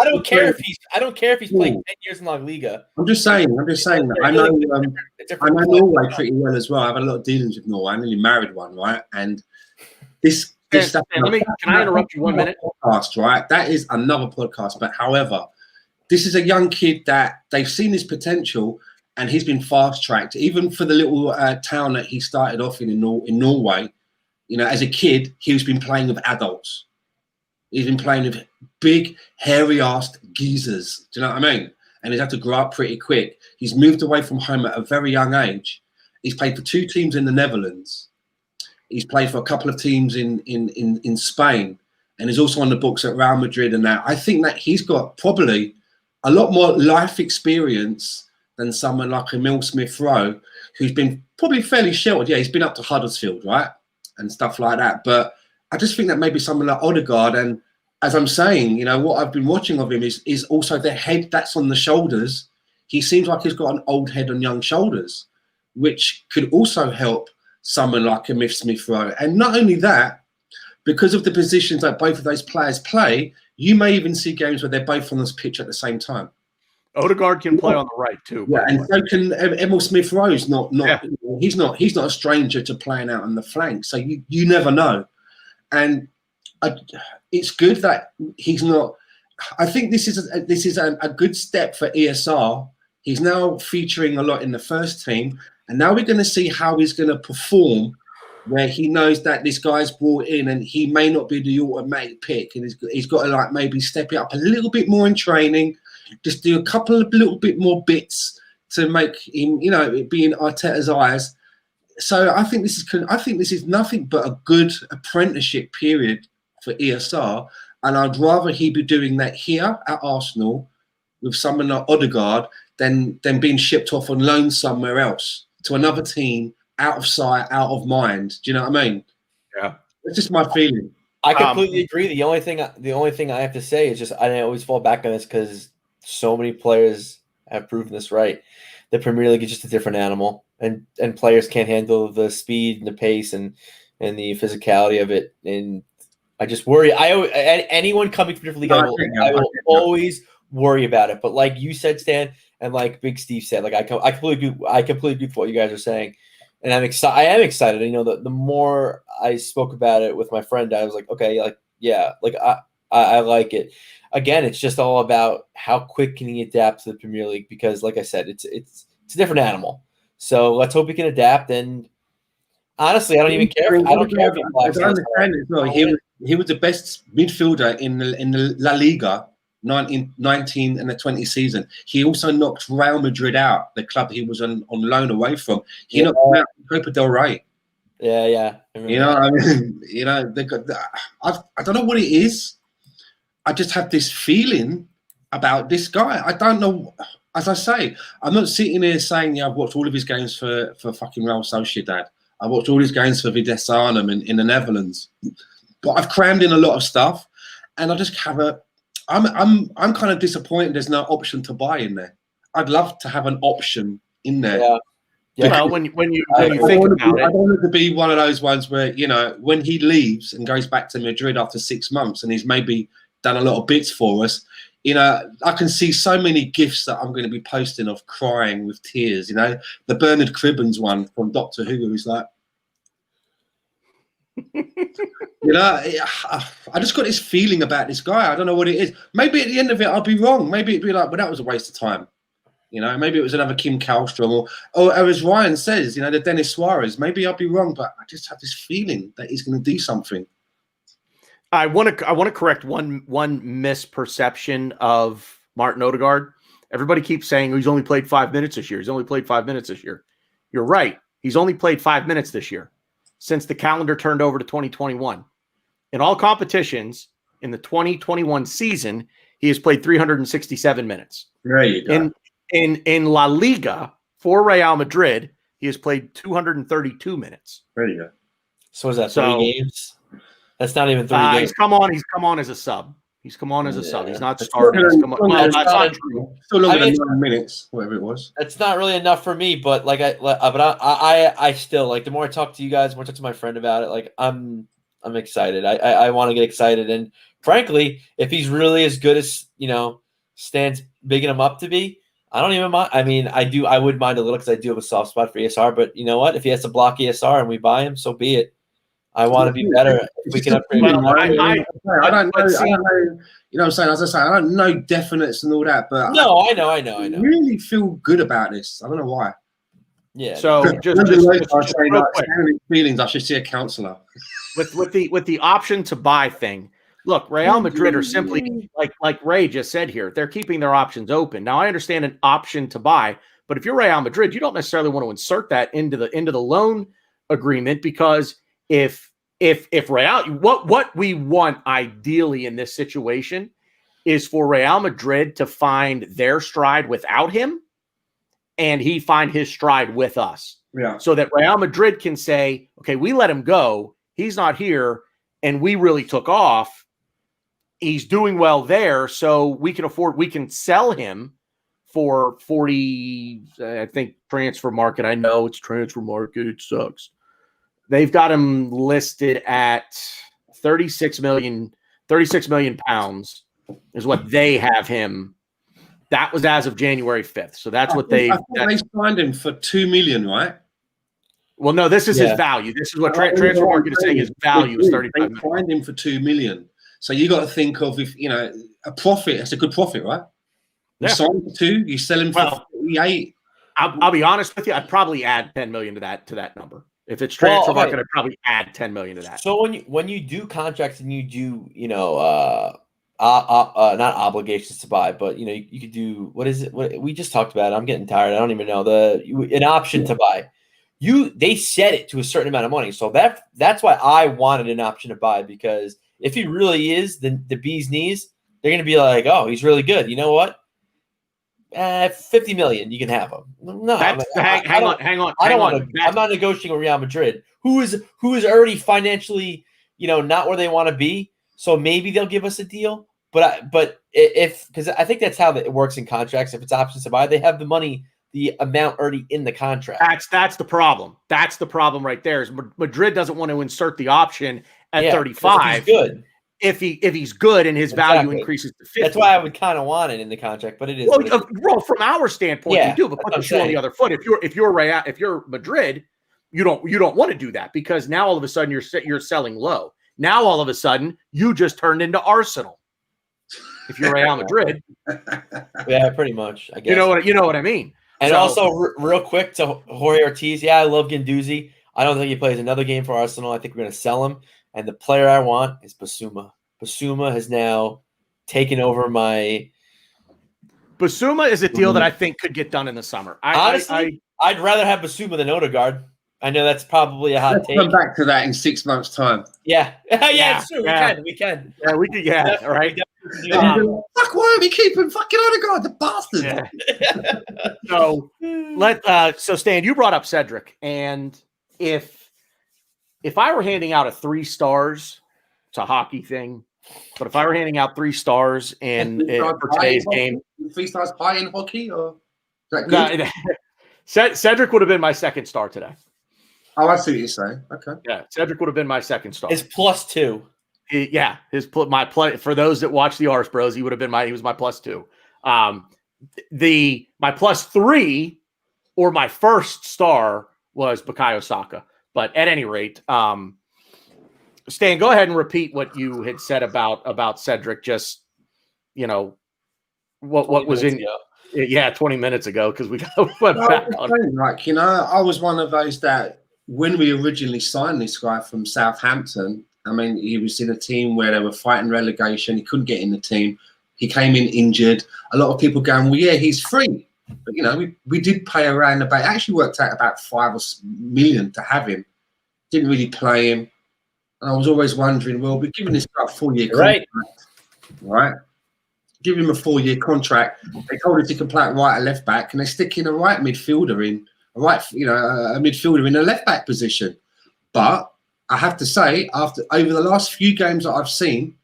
don't care if he's played 10 years in La Liga. I'm just saying that I know Norway pretty well as well. I have a lot of dealings with Norway. I nearly married one, right? And this stuff. Can I interrupt you 1 minute? Podcast, right? That is another podcast. But however, this is a young kid that they've seen his potential, and he's been fast tracked. Even for the little town that he started off in Norway, as a kid, he's been playing with adults. He's been playing with big, hairy-assed geezers. Do you know what I mean? And he's had to grow up pretty quick. He's moved away from home at a very young age. He's played for 2 teams in the Netherlands. He's played for a couple of teams in Spain. And he's also on the books at Real Madrid and that. I think that he's got probably a lot more life experience than someone like Emile Smith-Rowe, who's been probably fairly sheltered. Yeah, he's been up to Huddersfield, right? And stuff like that. But I just think that maybe someone like Odegaard, and as I'm saying, what I've been watching of him is also the head that's on the shoulders. He seems like he's got an old head on young shoulders, which could also help someone like Emile Smith-Rowe. And not only that, because of the positions that both of those players play, you may even see games where they're both on this pitch at the same time. Odegaard can play on the right too. Yeah, and so can Emile Smith-Rowe's he's not a stranger to playing out on the flank. So you never know. And it's good that he's not. I think this is a good step for ESR. He's now featuring a lot in the first team, and now we're going to see how he's going to perform, where he knows that this guy's brought in, and he may not be the automatic pick, and he's got to maybe step it up a little bit more in training, just do a couple of little bit more bits to make him, be in Arteta's eyes. So I think this is nothing but a good apprenticeship period for ESR, and I'd rather he be doing that here at Arsenal with someone like Odegaard than being shipped off on loan somewhere else to another team, out of sight, out of mind. Do you know what I mean? Yeah, it's just my feeling. I completely agree. The only thing I have to say is just I always fall back on this because so many players have proven this right. the Premier League is just a different animal, and players can't handle the speed and the pace and the physicality of it. And I just worry. Anyone coming from different league, I will always worry about it. But like you said, Stan, and like Big Steve said, like I completely agree with what you guys are saying, and I'm excited. I am excited. You know, the more I spoke about it with my friend, I was like, okay, like yeah, like I like it. Again, it's just all about how quick can he adapt to the Premier League, because, like I said, it's a different animal. So let's hope he can adapt. And honestly, I don't even care. I don't care if he blacks out. He was the best midfielder in the La Liga 19 and the 20 season. He also knocked Real Madrid out, the club he was on loan away from. He knocked them out in Copa del Rey. Yeah. You know, I mean, you know, I don't know what it is. I just have this feeling about this guy. I don't know. As I say, I'm not sitting here saying, yeah, I've watched all of his games for fucking Real Sociedad. I watched all his games for Vitesse Arnhem in the Netherlands. But I've crammed in a lot of stuff, and I just have I'm kind of disappointed there's no option to buy in there. I'd love to have an option in there. Yeah. Well, when you think about it, I don't want it to be one of those ones where, you know, when he leaves and goes back to Madrid after 6 months and he's maybe done a lot of bits for us, you know, I can see so many gifs that I'm going to be posting of crying with tears. You know, the Bernard Cribbins one from Doctor Who is like, you know, I just got this feeling about this guy. I don't know what it is. Maybe at the end of it, I'll be wrong. Maybe it'd be like, well, that was a waste of time. You know, maybe it was another Kim Kallstrom or as Ryan says, you know, the Dennis Suarez. Maybe I'll be wrong, but I just have this feeling that he's going to do something. I want to correct one misperception of Martin Odegaard. Everybody keeps saying he's only played 5 minutes this year. He's only played 5 minutes this year. You're right. He's only played 5 minutes this year since the calendar turned over to 2021. In all competitions in the 2021 season, he has played 367 minutes. There you go. In La Liga for Real Madrid, he has played 232 minutes. There you go. So is that 3 games? That's not even 3 games. He's come on as a sub. He's come on as a sub. He's not starting. That's not true. Still longer than 9 minutes, whatever it was. It's not really enough for me, but like I still, like, the more I talk to you guys, the more I talk to my friend about it, like I'm excited. I want to get excited, and frankly, if he's really as good as, you know, Stan's bigging him up to be, I don't even mind. I mean, I would mind a little because I do have a soft spot for ESR, but you know what? If he has to block ESR and we buy him, so be it. I want to be better. If we can upgrade. I don't know. You know what I'm saying? As I say, I don't know definites and all that, but no, I know. I really feel good about this. I don't know why. Yeah. So just feelings. I should see a counselor. With the option to buy thing. Look, Real Madrid are simply like Ray just said here. They're keeping their options open. Now I understand an option to buy, but if you're Real Madrid, you don't necessarily want to insert that into the loan agreement, because if Real, what we want ideally in this situation is for Real Madrid to find their stride without him, and he find his stride with us. Yeah. So that Real Madrid can say, okay, we let him go. He's not here, and we really took off. He's doing well there, so we can sell him for 40. I think transfer market. I know it's transfer market. It sucks. They've got him listed at 36 million pounds is what they have him. That was as of January 5th. So that's what they signed him for 2 million, right? Well, no, this is his value. This is what transfer market is saying. His value is 35 million. They signed him for 2 million. So you got to think of, if you know, a profit. That's a good profit, right? You sign him for 2, you sell him for 48. I'll be honest with you. I'd probably add 10 million to that number. If it's transfer market, I'd probably add 10 million to that. So when you do contracts and you do, you know, not obligations to buy, but you know, you could do, what is it? What we just talked about? I'm getting tired. I don't even know an option to buy. They set it to a certain amount of money, so that's why I wanted an option to buy, because if he really is the bee's knees, they're going to be like, oh, he's really good. You know what? 50 million, you can have him. No, hang on. I don't want to. I'm not negotiating with Real Madrid, who is already financially, you know, not where they want to be. So maybe they'll give us a deal. But because I think that's how it works in contracts. If it's options to buy, they have the money the amount already in the contract. That's the problem. That's the problem right there. Is Madrid doesn't want to insert the option at 35. If he's good. If he's good and his value increases to 50. That's why I would kind of want it in the contract, but it is. Well, from our standpoint, you do, but put the shoe on the other foot. If you're Madrid, you don't want to do that, because now all of a sudden you're selling low. Now all of a sudden you just turned into Arsenal. If you're Real Madrid, yeah, pretty much. I guess you know what I mean. And also, real quick to Jorge Ortiz, I love Guendouzi. I don't think he plays another game for Arsenal. I think we're going to sell him. And the player I want is Basuma. Basuma has now taken over my. Basuma is a deal that I think could get done in the summer. Honestly, I'd rather have Basuma than Odegaard. I know that's probably a hot take. Come back to that in 6 months' time. Yeah, it's true. Yeah. We can. Yeah, we could. Yeah, all right. Fuck, why are we keeping fucking Odegaard, the bastard? Yeah. So Stan, you brought up Cedric, and if I were handing out a 3 stars, it's a hockey thing, but if I were handing out 3 stars for today's game, 3 stars high in hockey, or is that good? Cedric would have been my 2nd star today. Oh, I see what you're saying. Okay. Yeah, Cedric would have been my 2nd star. His +2. For those that watch the Arse Bros, he was my +2. My +3 or my 1st star was Bukayo Saka. But at any rate, Stan, go ahead and repeat what you had said about Cedric. Just what was in 20 minutes ago, because we went back on. I was one of those that when we originally signed this guy from Southampton, I mean, he was in a team where they were fighting relegation. He couldn't get in the team. He came in injured. A lot of people going, well, yeah, he's free. But, we did pay around about, it actually worked out about 5 million to have him. Didn't really play him. And I was always wondering, well, we're giving this guy a 4-year contract. Right? Give him a 4-year contract. They told us he can play at right and left back, and they're sticking a right midfielder in, a midfielder in a left back position. But I have to say, over the last few games that I've seen,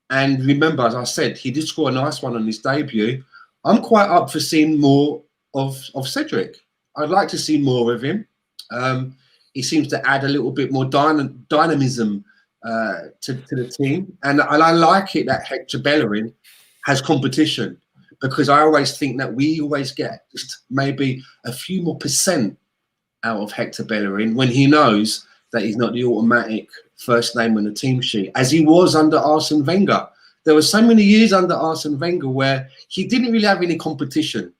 and remember, as I said, he did score a nice one on his debut. I'm quite up for seeing more of Cedric. I'd like to see more of him. He seems to add a little bit more dynamism to the team, and I like it that Hector Bellerin has competition, because I always think that we always get just maybe a few more % out of Hector Bellerin when he knows that he's not the automatic first name on the team sheet, as he was under Arsene Wenger. There were so many years under Arsene Wenger where he didn't really have any competition.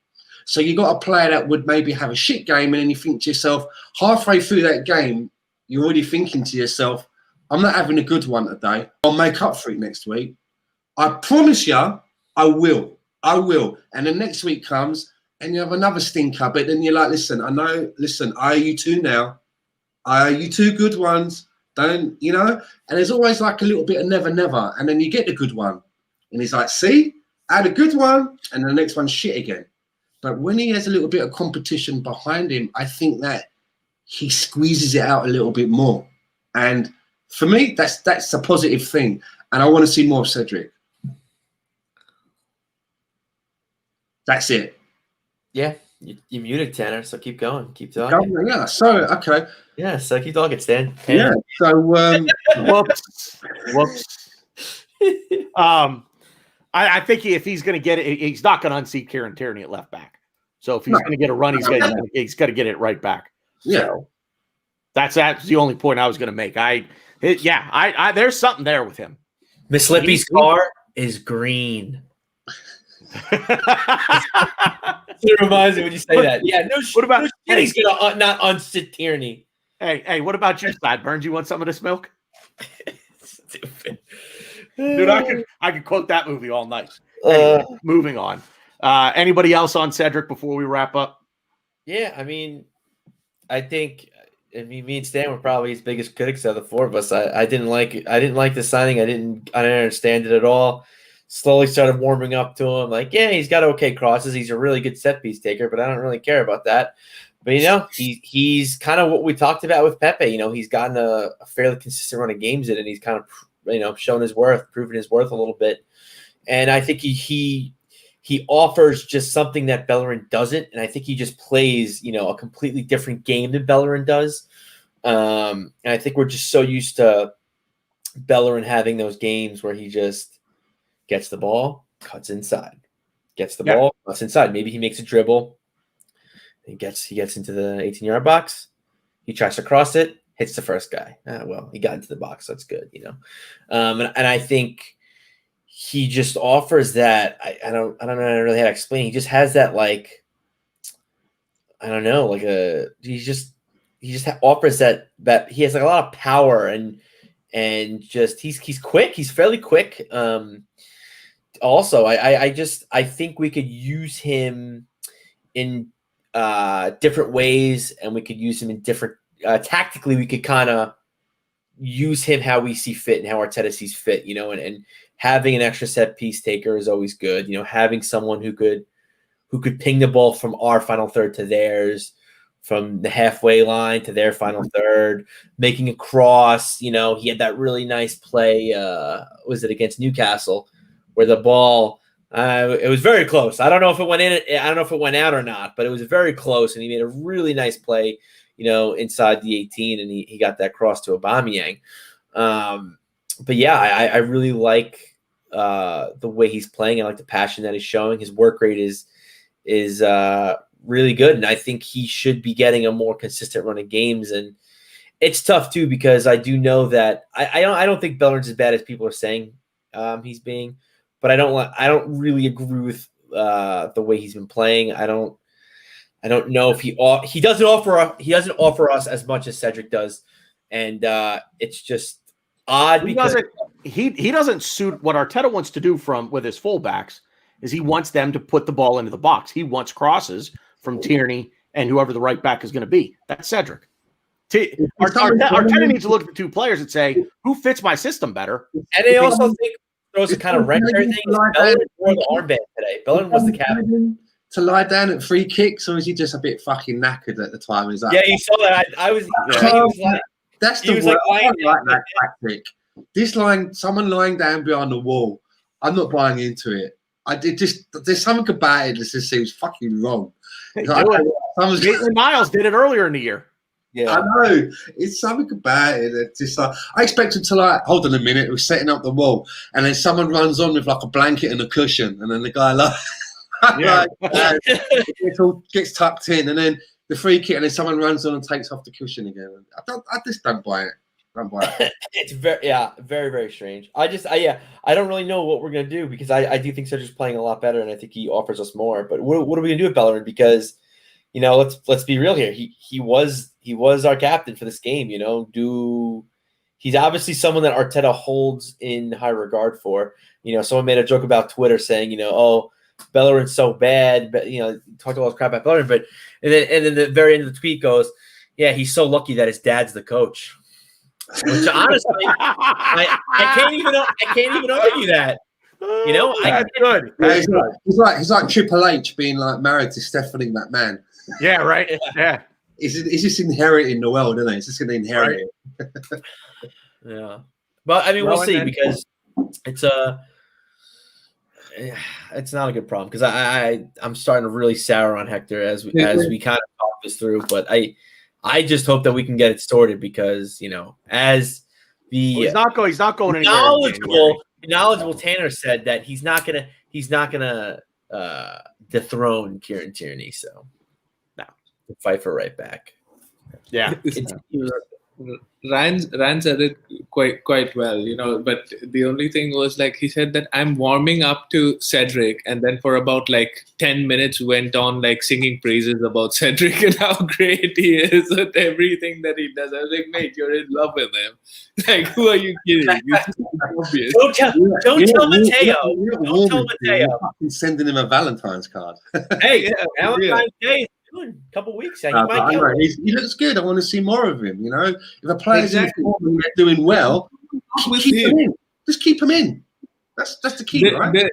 So you got a player that would maybe have a shit game, and then you think to yourself, halfway through that game, you're already thinking to yourself, I'm not having a good one today. I'll make up for it next week. I promise you, I will. And then next week comes and you have another stinker, but then you're like, listen, I owe you 2 now. I owe you 2 good ones. Don't, and there's always like a little bit of never. And then you get the good one. And he's like, see, I had a good one. And the next one's shit again. But when he has a little bit of competition behind him, I think that he squeezes it out a little bit more. And for me, that's a positive thing. And I want to see more of Cedric. That's it. Yeah, you muted, Tanner, so keep going. Keep talking. Yeah, so, okay. Yeah, so keep talking, Stan. Yeah, so, whoops. I think if he's going to get it, he's not going to unseat Kieran Tierney at left back. So if he's going to get a run, he's got to get it right back. Yeah. So that's the only point I was going to make. There's something there with him. Miss Lippy's car is green. It reminds me when you say that. Yeah, what about he's gonna not unsit Tierney. Hey, what about you, Sideburns? You want some of this milk? Stupid. Dude, I could quote that movie all night. Anyway, moving on. Anybody else on Cedric before we wrap up? Yeah, I mean, me and Stan were probably his biggest critics of the 4 of us. I didn't like the signing. I didn't understand it at all. Slowly started warming up to him. Like, yeah, he's got okay crosses. He's a really good set piece taker, but I don't really care about that. But, he's kind of what we talked about with Pepe. He's gotten a fairly consistent run of games in it, and he's kind of, shown his worth, proven his worth a little bit. And I think he he offers just something that Bellerin doesn't, and I think he just plays, a completely different game than Bellerin does. And I think we're just so used to Bellerin having those games where he just gets the ball, cuts inside, gets the ball, cuts inside. Maybe he makes a dribble, he gets into the 18-yard box, he tries to cross it, hits the first guy. Well, he got into the box, so that's good, And I think he just offers that. I don't know really how to explain. He just has that he just offers that he has a lot of power and just he's quick. He's fairly quick. Also, I think we could use him in different ways, and we could use him in different tactically. We could kind of use him how we see fit and how Arteta sees fit, and having an extra set piece taker is always good. Having someone who could ping the ball from our final third to theirs, from the halfway line to their final third, making a cross. He had that really nice play. Was it against Newcastle, where the ball? It was very close. I don't know if it went in. I don't know if it went out or not, but it was very close, and he made a really nice play. Inside the 18, and he got that cross to Aubameyang. But yeah, I really like the way he's playing. I like the passion that he's showing. His work rate is really good, and I think he should be getting a more consistent run of games. And it's tough too, because I do know that I don't think Bellerin's as bad as people are saying he's being, but I don't really agree with the way he's been playing. I don't know if he doesn't offer us as much as Cedric does, and it's just odd because he doesn't suit what Arteta wants to do with his fullbacks. Is he wants them to put the ball into the box. He wants crosses from Tierney and whoever the right back is going to be. That's Cedric. Arteta needs to look at the two players and say, who fits my system better? And I also think throws a kind of wrench everything. Bellerin wore the armband today. Bellerin was the captain. To lie down at free kicks, or is he just a bit fucking knackered at the time? Is that? Yeah, you saw that. I was. That's the word. I don't like that tactic. This line, someone lying down behind the wall. I'm not buying into it. There's something about it that just seems fucking wrong. Maitland Niles did it earlier in the year. Yeah, I know. It's something about it. It's just I expected to hold on a minute. We're setting up the wall, and then someone runs on with a blanket and a cushion, and then the guy Yeah. it all gets tucked in, and then the free kick, and then someone runs on and takes off the cushion again. I just don't buy it. It's very, very strange. I don't really know what we're gonna do, because I do think Cedric's playing a lot better, and I think he offers us more. But what are we gonna do with Bellerin? Because let's be real here. He was our captain for this game. He's obviously someone that Arteta holds in high regard for. Someone made a joke about Twitter saying, Bellerin's so bad, but talked all this crap about Bellerin, but and then the very end of the tweet goes, yeah, he's so lucky that his dad's the coach. Which honestly, I can't even argue that. That's good. He's like Triple H being married to Stephanie McMahon. Yeah, right. Yeah, he's just inheriting the world, isn't he? He's just going to inherit it. Yeah, but I mean, we'll see, because it's not a good problem, because I'm starting to really sour on Hector as we kind of talk this through. But I just hope that we can get it sorted, because as he's not going anywhere. Knowledgeable Tanner said that he's not gonna dethrone Kieran Tierney. So no, fight for right back. Yeah. Ryan said it quite well, but the only thing was he said that I'm warming up to Cedric, and then for about 10 minutes went on singing praises about Cedric and how great he is at everything that he does. I was like, mate, you're in love with him. Who are you kidding? Don't tell Mateo. Don't tell Mateo. Sending him a Valentine's card. Hey, Valentine's Day. A couple weeks. He looks good. I want to see more of him. If a player's in form and they're doing well, keep him in. Just keep him in. That's the key, right?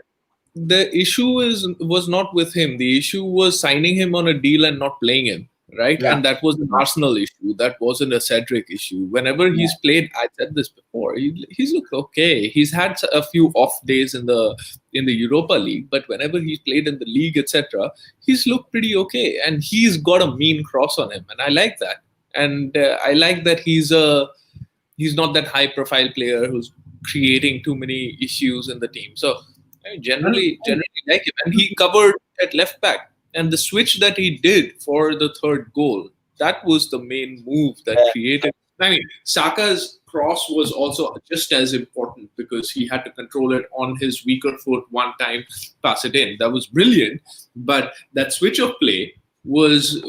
The issue was not with him. The issue was signing him on a deal and not playing him. right? And that was an Arsenal issue. That wasn't a Cedric issue. Whenever he's played, I said this before, he's looked okay. He's had a few off days in the Europa League, but whenever he's played in the league, etc., he's looked pretty okay. And he's got a mean cross on him, and I like that. And I like that he's not that high-profile player who's creating too many issues in the team. So I generally like him. And he covered at left back. And the switch that he did for the third goal, that was the main move that created. I mean, Saka's cross was also just as important because he had to control it on his weaker foot one time, pass it in. That was brilliant. But that switch of play was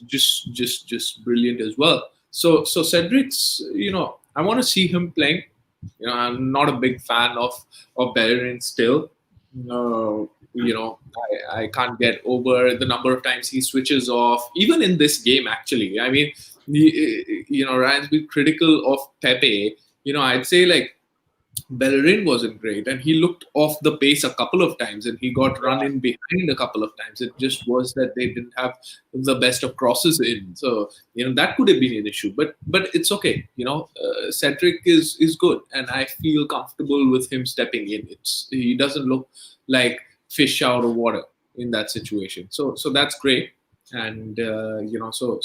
just brilliant as well. So Cedric's, I want to see him playing. I'm not a big fan of Bellerin still. I can't get over the number of times he switches off, even in this game, actually. I mean, Ryan's been critical of Pepe. I'd say like Bellerin wasn't great, and he looked off the pace a couple of times, and he got run in behind a couple of times. It just was that they didn't have the best of crosses in. So, that could have been an issue, but it's okay. Cedric is good, and I feel comfortable with him stepping in. He doesn't look like fish out of water in that situation. So that's great. And so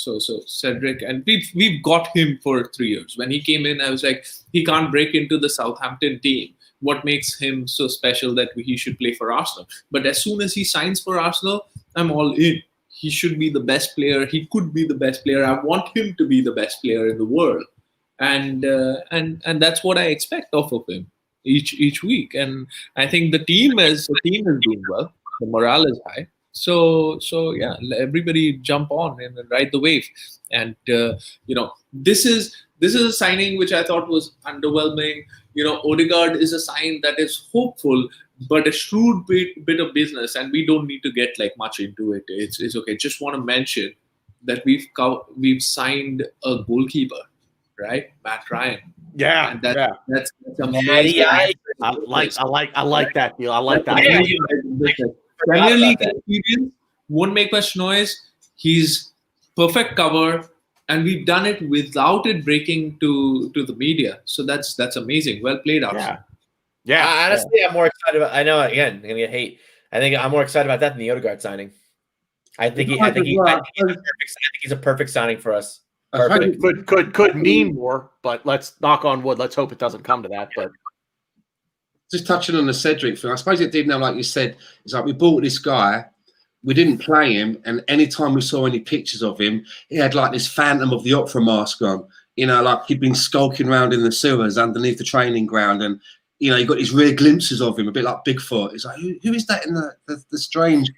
Cedric, and we've got him for 3 years. When he came in, I was like, he can't break into the Southampton team. What makes him so special that he should play for Arsenal? But as soon as he signs for Arsenal, I'm all in. He should be the best player. He could be the best player. I want him to be the best player in the world, and that's what I expect of him each week. And I think the team is doing well. The morale is high. So yeah, everybody jump on and ride the wave. And this is a signing which I thought was underwhelming. Odegaard is a sign that is hopeful, but a shrewd bit of business, and we don't need to get like much into it. It's okay. Just want to mention that we've signed a goalkeeper, right? Matt Ryan. Yeah, and that's amazing. I like that deal. I like that. Premier League experience won't make much noise. He's perfect cover, and we've done it without it breaking to the media. So that's amazing. Well played, Arse. Yeah. Honestly, I'm more excited about. I know again, I'm gonna get hate. I think I'm more excited about that than the Odegaard signing. I think he's a perfect signing for us. Perfect. Could mean more, but let's knock on wood. Let's hope it doesn't come to that. But just touching on the Cedric thing, I suppose it did now, like you said, it's like we bought this guy, we didn't play him, and anytime we saw any pictures of him, he had like this Phantom of the Opera mask on, like he'd been skulking around in the sewers underneath the training ground, and you got these rare glimpses of him, a bit like Bigfoot. It's like, who is that in the strange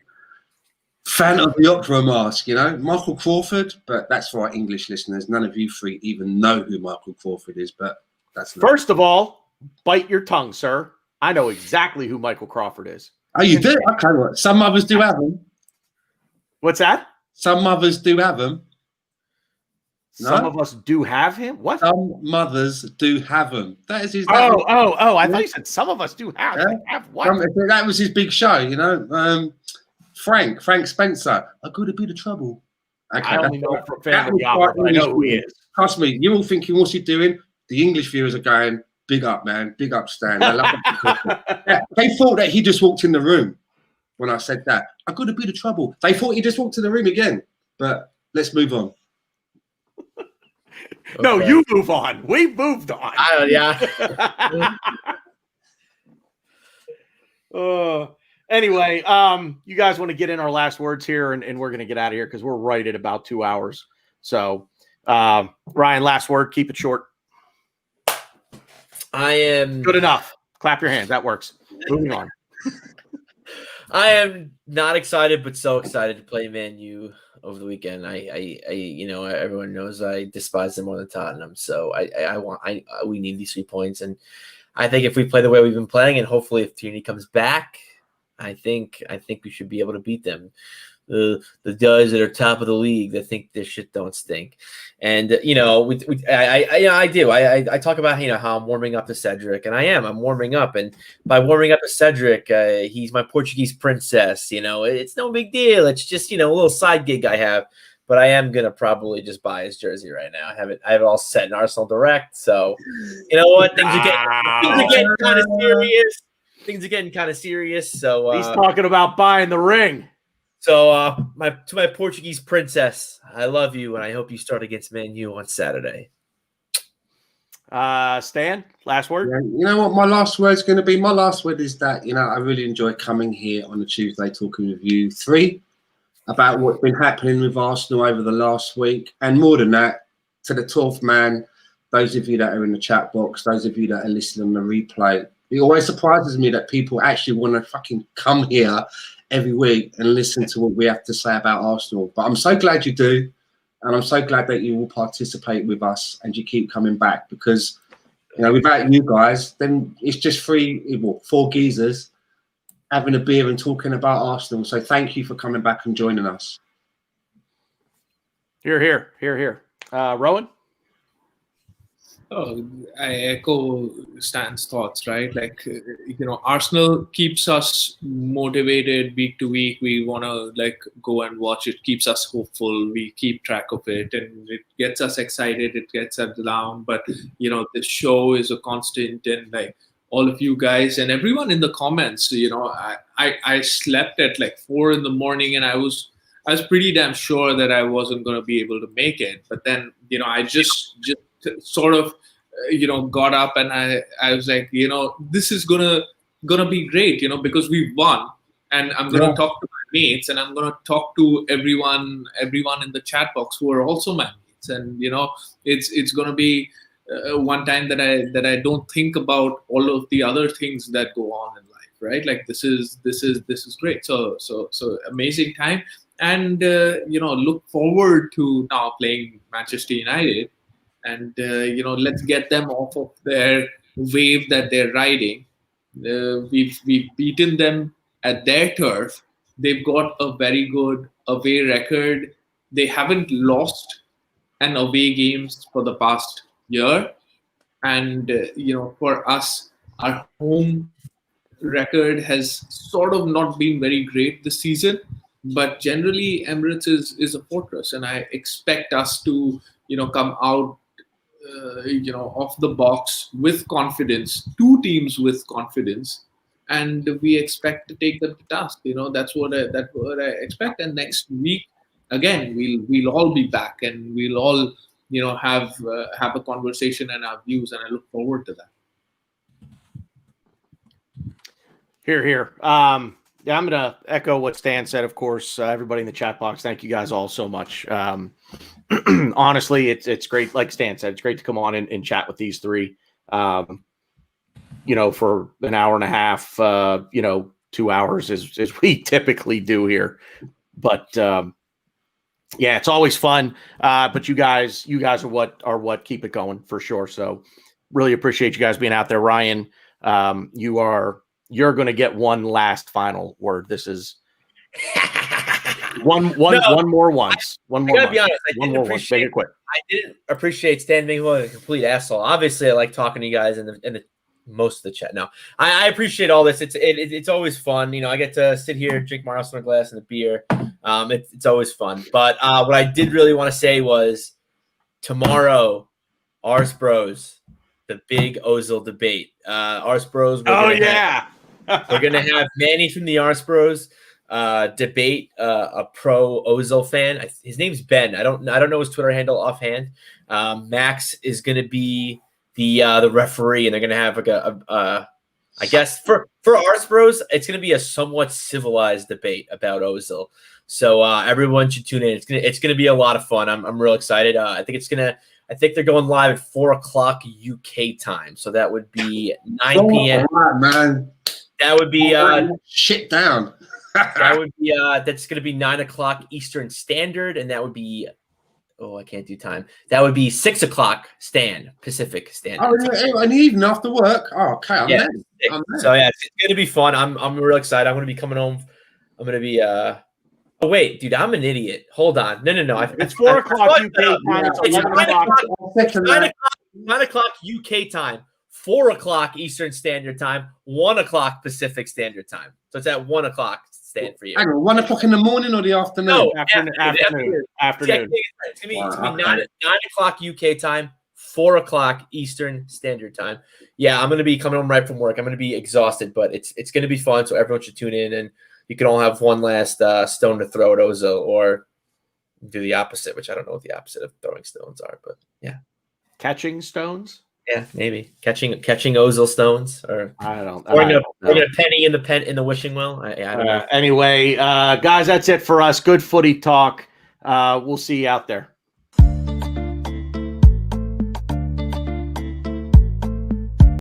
Phantom of the Opera mask? Michael Crawford, but that's for our English listeners. None of you three even know who Michael Crawford is, but that's first of all, bite your tongue, sir. I know exactly who Michael Crawford is. Oh, you do? Okay, what? Some mothers do have them. What's that? Some mothers do have them. No? Some of us do have him? What? Some mothers do have them. That is his. Oh! I thought you said some of us do have. Yeah. Have what? That was his big show, Frank Spencer. I could have been the trouble. Okay, I only know for fan of the opera, but I know who he is. Trust me, you're all thinking, what's he doing? The English viewers are going, big up, man. Big up, Stan. I love it. They thought that he just walked in the room when I said that. I could have been the trouble. They thought he just walked in the room again. But let's move on. No, you move on. We've moved on. Anyway, you guys want to get in our last words here, and we're going to get out of here because we're right at about 2 hours. So, Ryan, last word. Keep it short. I am good enough. Clap your hands. That works. Moving on. I am not excited, but so excited to play Man U over the weekend. Everyone knows I despise them more than Tottenham. So we need these 3 points, and I think if we play the way we've been playing, and hopefully if Tierney comes back, I think we should be able to beat them. The guys that are top of the league that think this shit don't stink. And I do. I talk about how I'm warming up to Cedric, and I'm warming up. And by warming up to Cedric, he's my Portuguese princess. It's no big deal. It's just a little side gig I have. but I am gonna probably just buy his jersey right now. I have it all set in Arsenal Direct. So you know what? Things are getting kind of serious. Things are getting kind of serious. So he's talking about buying the ring. So to my Portuguese princess, I love you, and I hope you start against Man U on Saturday. Stan, last word. Yeah, you know what my last word is going to be? My last word is that, I really enjoy coming here on a Tuesday talking with you three about what's been happening with Arsenal over the last week. And more than that, to the 12th man, those of you that are in the chat box, those of you that are listening on the replay, it always surprises me that people actually want to fucking come here every week and listen to what we have to say about Arsenal. But I'm so glad you do. And I'm so glad that you will participate with us and you keep coming back because, without you guys, then it's just four geezers having a beer and talking about Arsenal. So thank you for coming back and joining us. Here. Rohan? Oh, I echo Stan's thoughts, right? Like, Arsenal keeps us motivated week to week. We want to go and watch it, keeps us hopeful. We keep track of it and it gets us excited. It gets us down. But, the show is a constant and all of you guys and everyone in the comments, I slept at 4 a.m. and I was pretty damn sure that I wasn't going to be able to make it. But then, I just sort of got up and I was like, this is gonna be great, because we won, and I'm gonna talk to my mates and I'm gonna talk to everyone in the chat box who are also my mates, and it's gonna be one time that I don't think about all of the other things that go on in life, right? Like this is great. So amazing time, and look forward to now playing Manchester United. And, let's get them off of their wave that they're riding. We've beaten them at their turf. They've got a very good away record. They haven't lost an away games for the past year. And, for us, our home record has sort of not been very great this season. But generally, Emirates is a fortress. And I expect us to, come out off the box with confidence, two teams with confidence, and we expect to take them to task. That's what I expect. And next week, again, we'll all be back, and we'll all have a conversation and our views, and I look forward to that. Here. Yeah, I'm gonna echo what Stan said. Of course, everybody in the chat box, thank you guys all so much. Honestly, it's great. Like Stan said, it's great to come on and chat with these three. For an hour and a half, 2 hours as we typically do here. But yeah, it's always fun. But you guys are what keep it going for sure. So really appreciate you guys being out there. Ryan, you're going to get one last final word. This is one more once. One more. I gotta be honest. I didn't appreciate Stan being a complete asshole. Obviously, I like talking to you guys in the most of the chat. Now, I appreciate all this. It's always fun. I get to sit here, drink my Arsenal glass and a beer. It's always fun. But what I did really want to say was tomorrow, Arse Bros, the big Ozil debate. Arse Bros. We're gonna have Manny from the Arse Bros debate a pro Ozil fan. His name's Ben. I don't know his Twitter handle offhand. Max is gonna be the referee, and they're gonna have I guess for Arse Bros, it's gonna be a somewhat civilized debate about Ozil. So everyone should tune in. It's gonna be a lot of fun. I'm real excited. I think they're going live at 4:00 UK time. So that would be 9 p.m. Right, man. That would be shit down. That would be that's going to be 9:00 Eastern Standard, and that would be I can't do time. That would be 6:00 Pacific Standard. Oh, an evening after work. Oh, okay. I'm there. So yeah, it's going to be fun. I'm real excited. I'm going to be coming home. I'm going to be Oh wait, dude, I'm an idiot. Hold on. No. It's 4:00 UK time. It's 9 o'clock UK time. 4:00 Eastern Standard Time, 1:00 Pacific Standard Time. So it's at 1:00 staying for you. Hang on, 1 o'clock in the morning or the afternoon? No, Afternoon. It's gonna be 9 o'clock UK time, 4 o'clock Eastern Standard Time. Yeah, I'm gonna be coming home right from work. I'm gonna be exhausted, but it's gonna be fun. So everyone should tune in, and you can all have one last stone to throw at Ozil, or do the opposite, which I don't know what the opposite of throwing stones are, but yeah, Catching stones. yeah, maybe catching Ozil stones, or I don't a know. penny in the wishing well. I don't know. Anyway, guys, that's it for us. Good footy talk. We'll see you out there.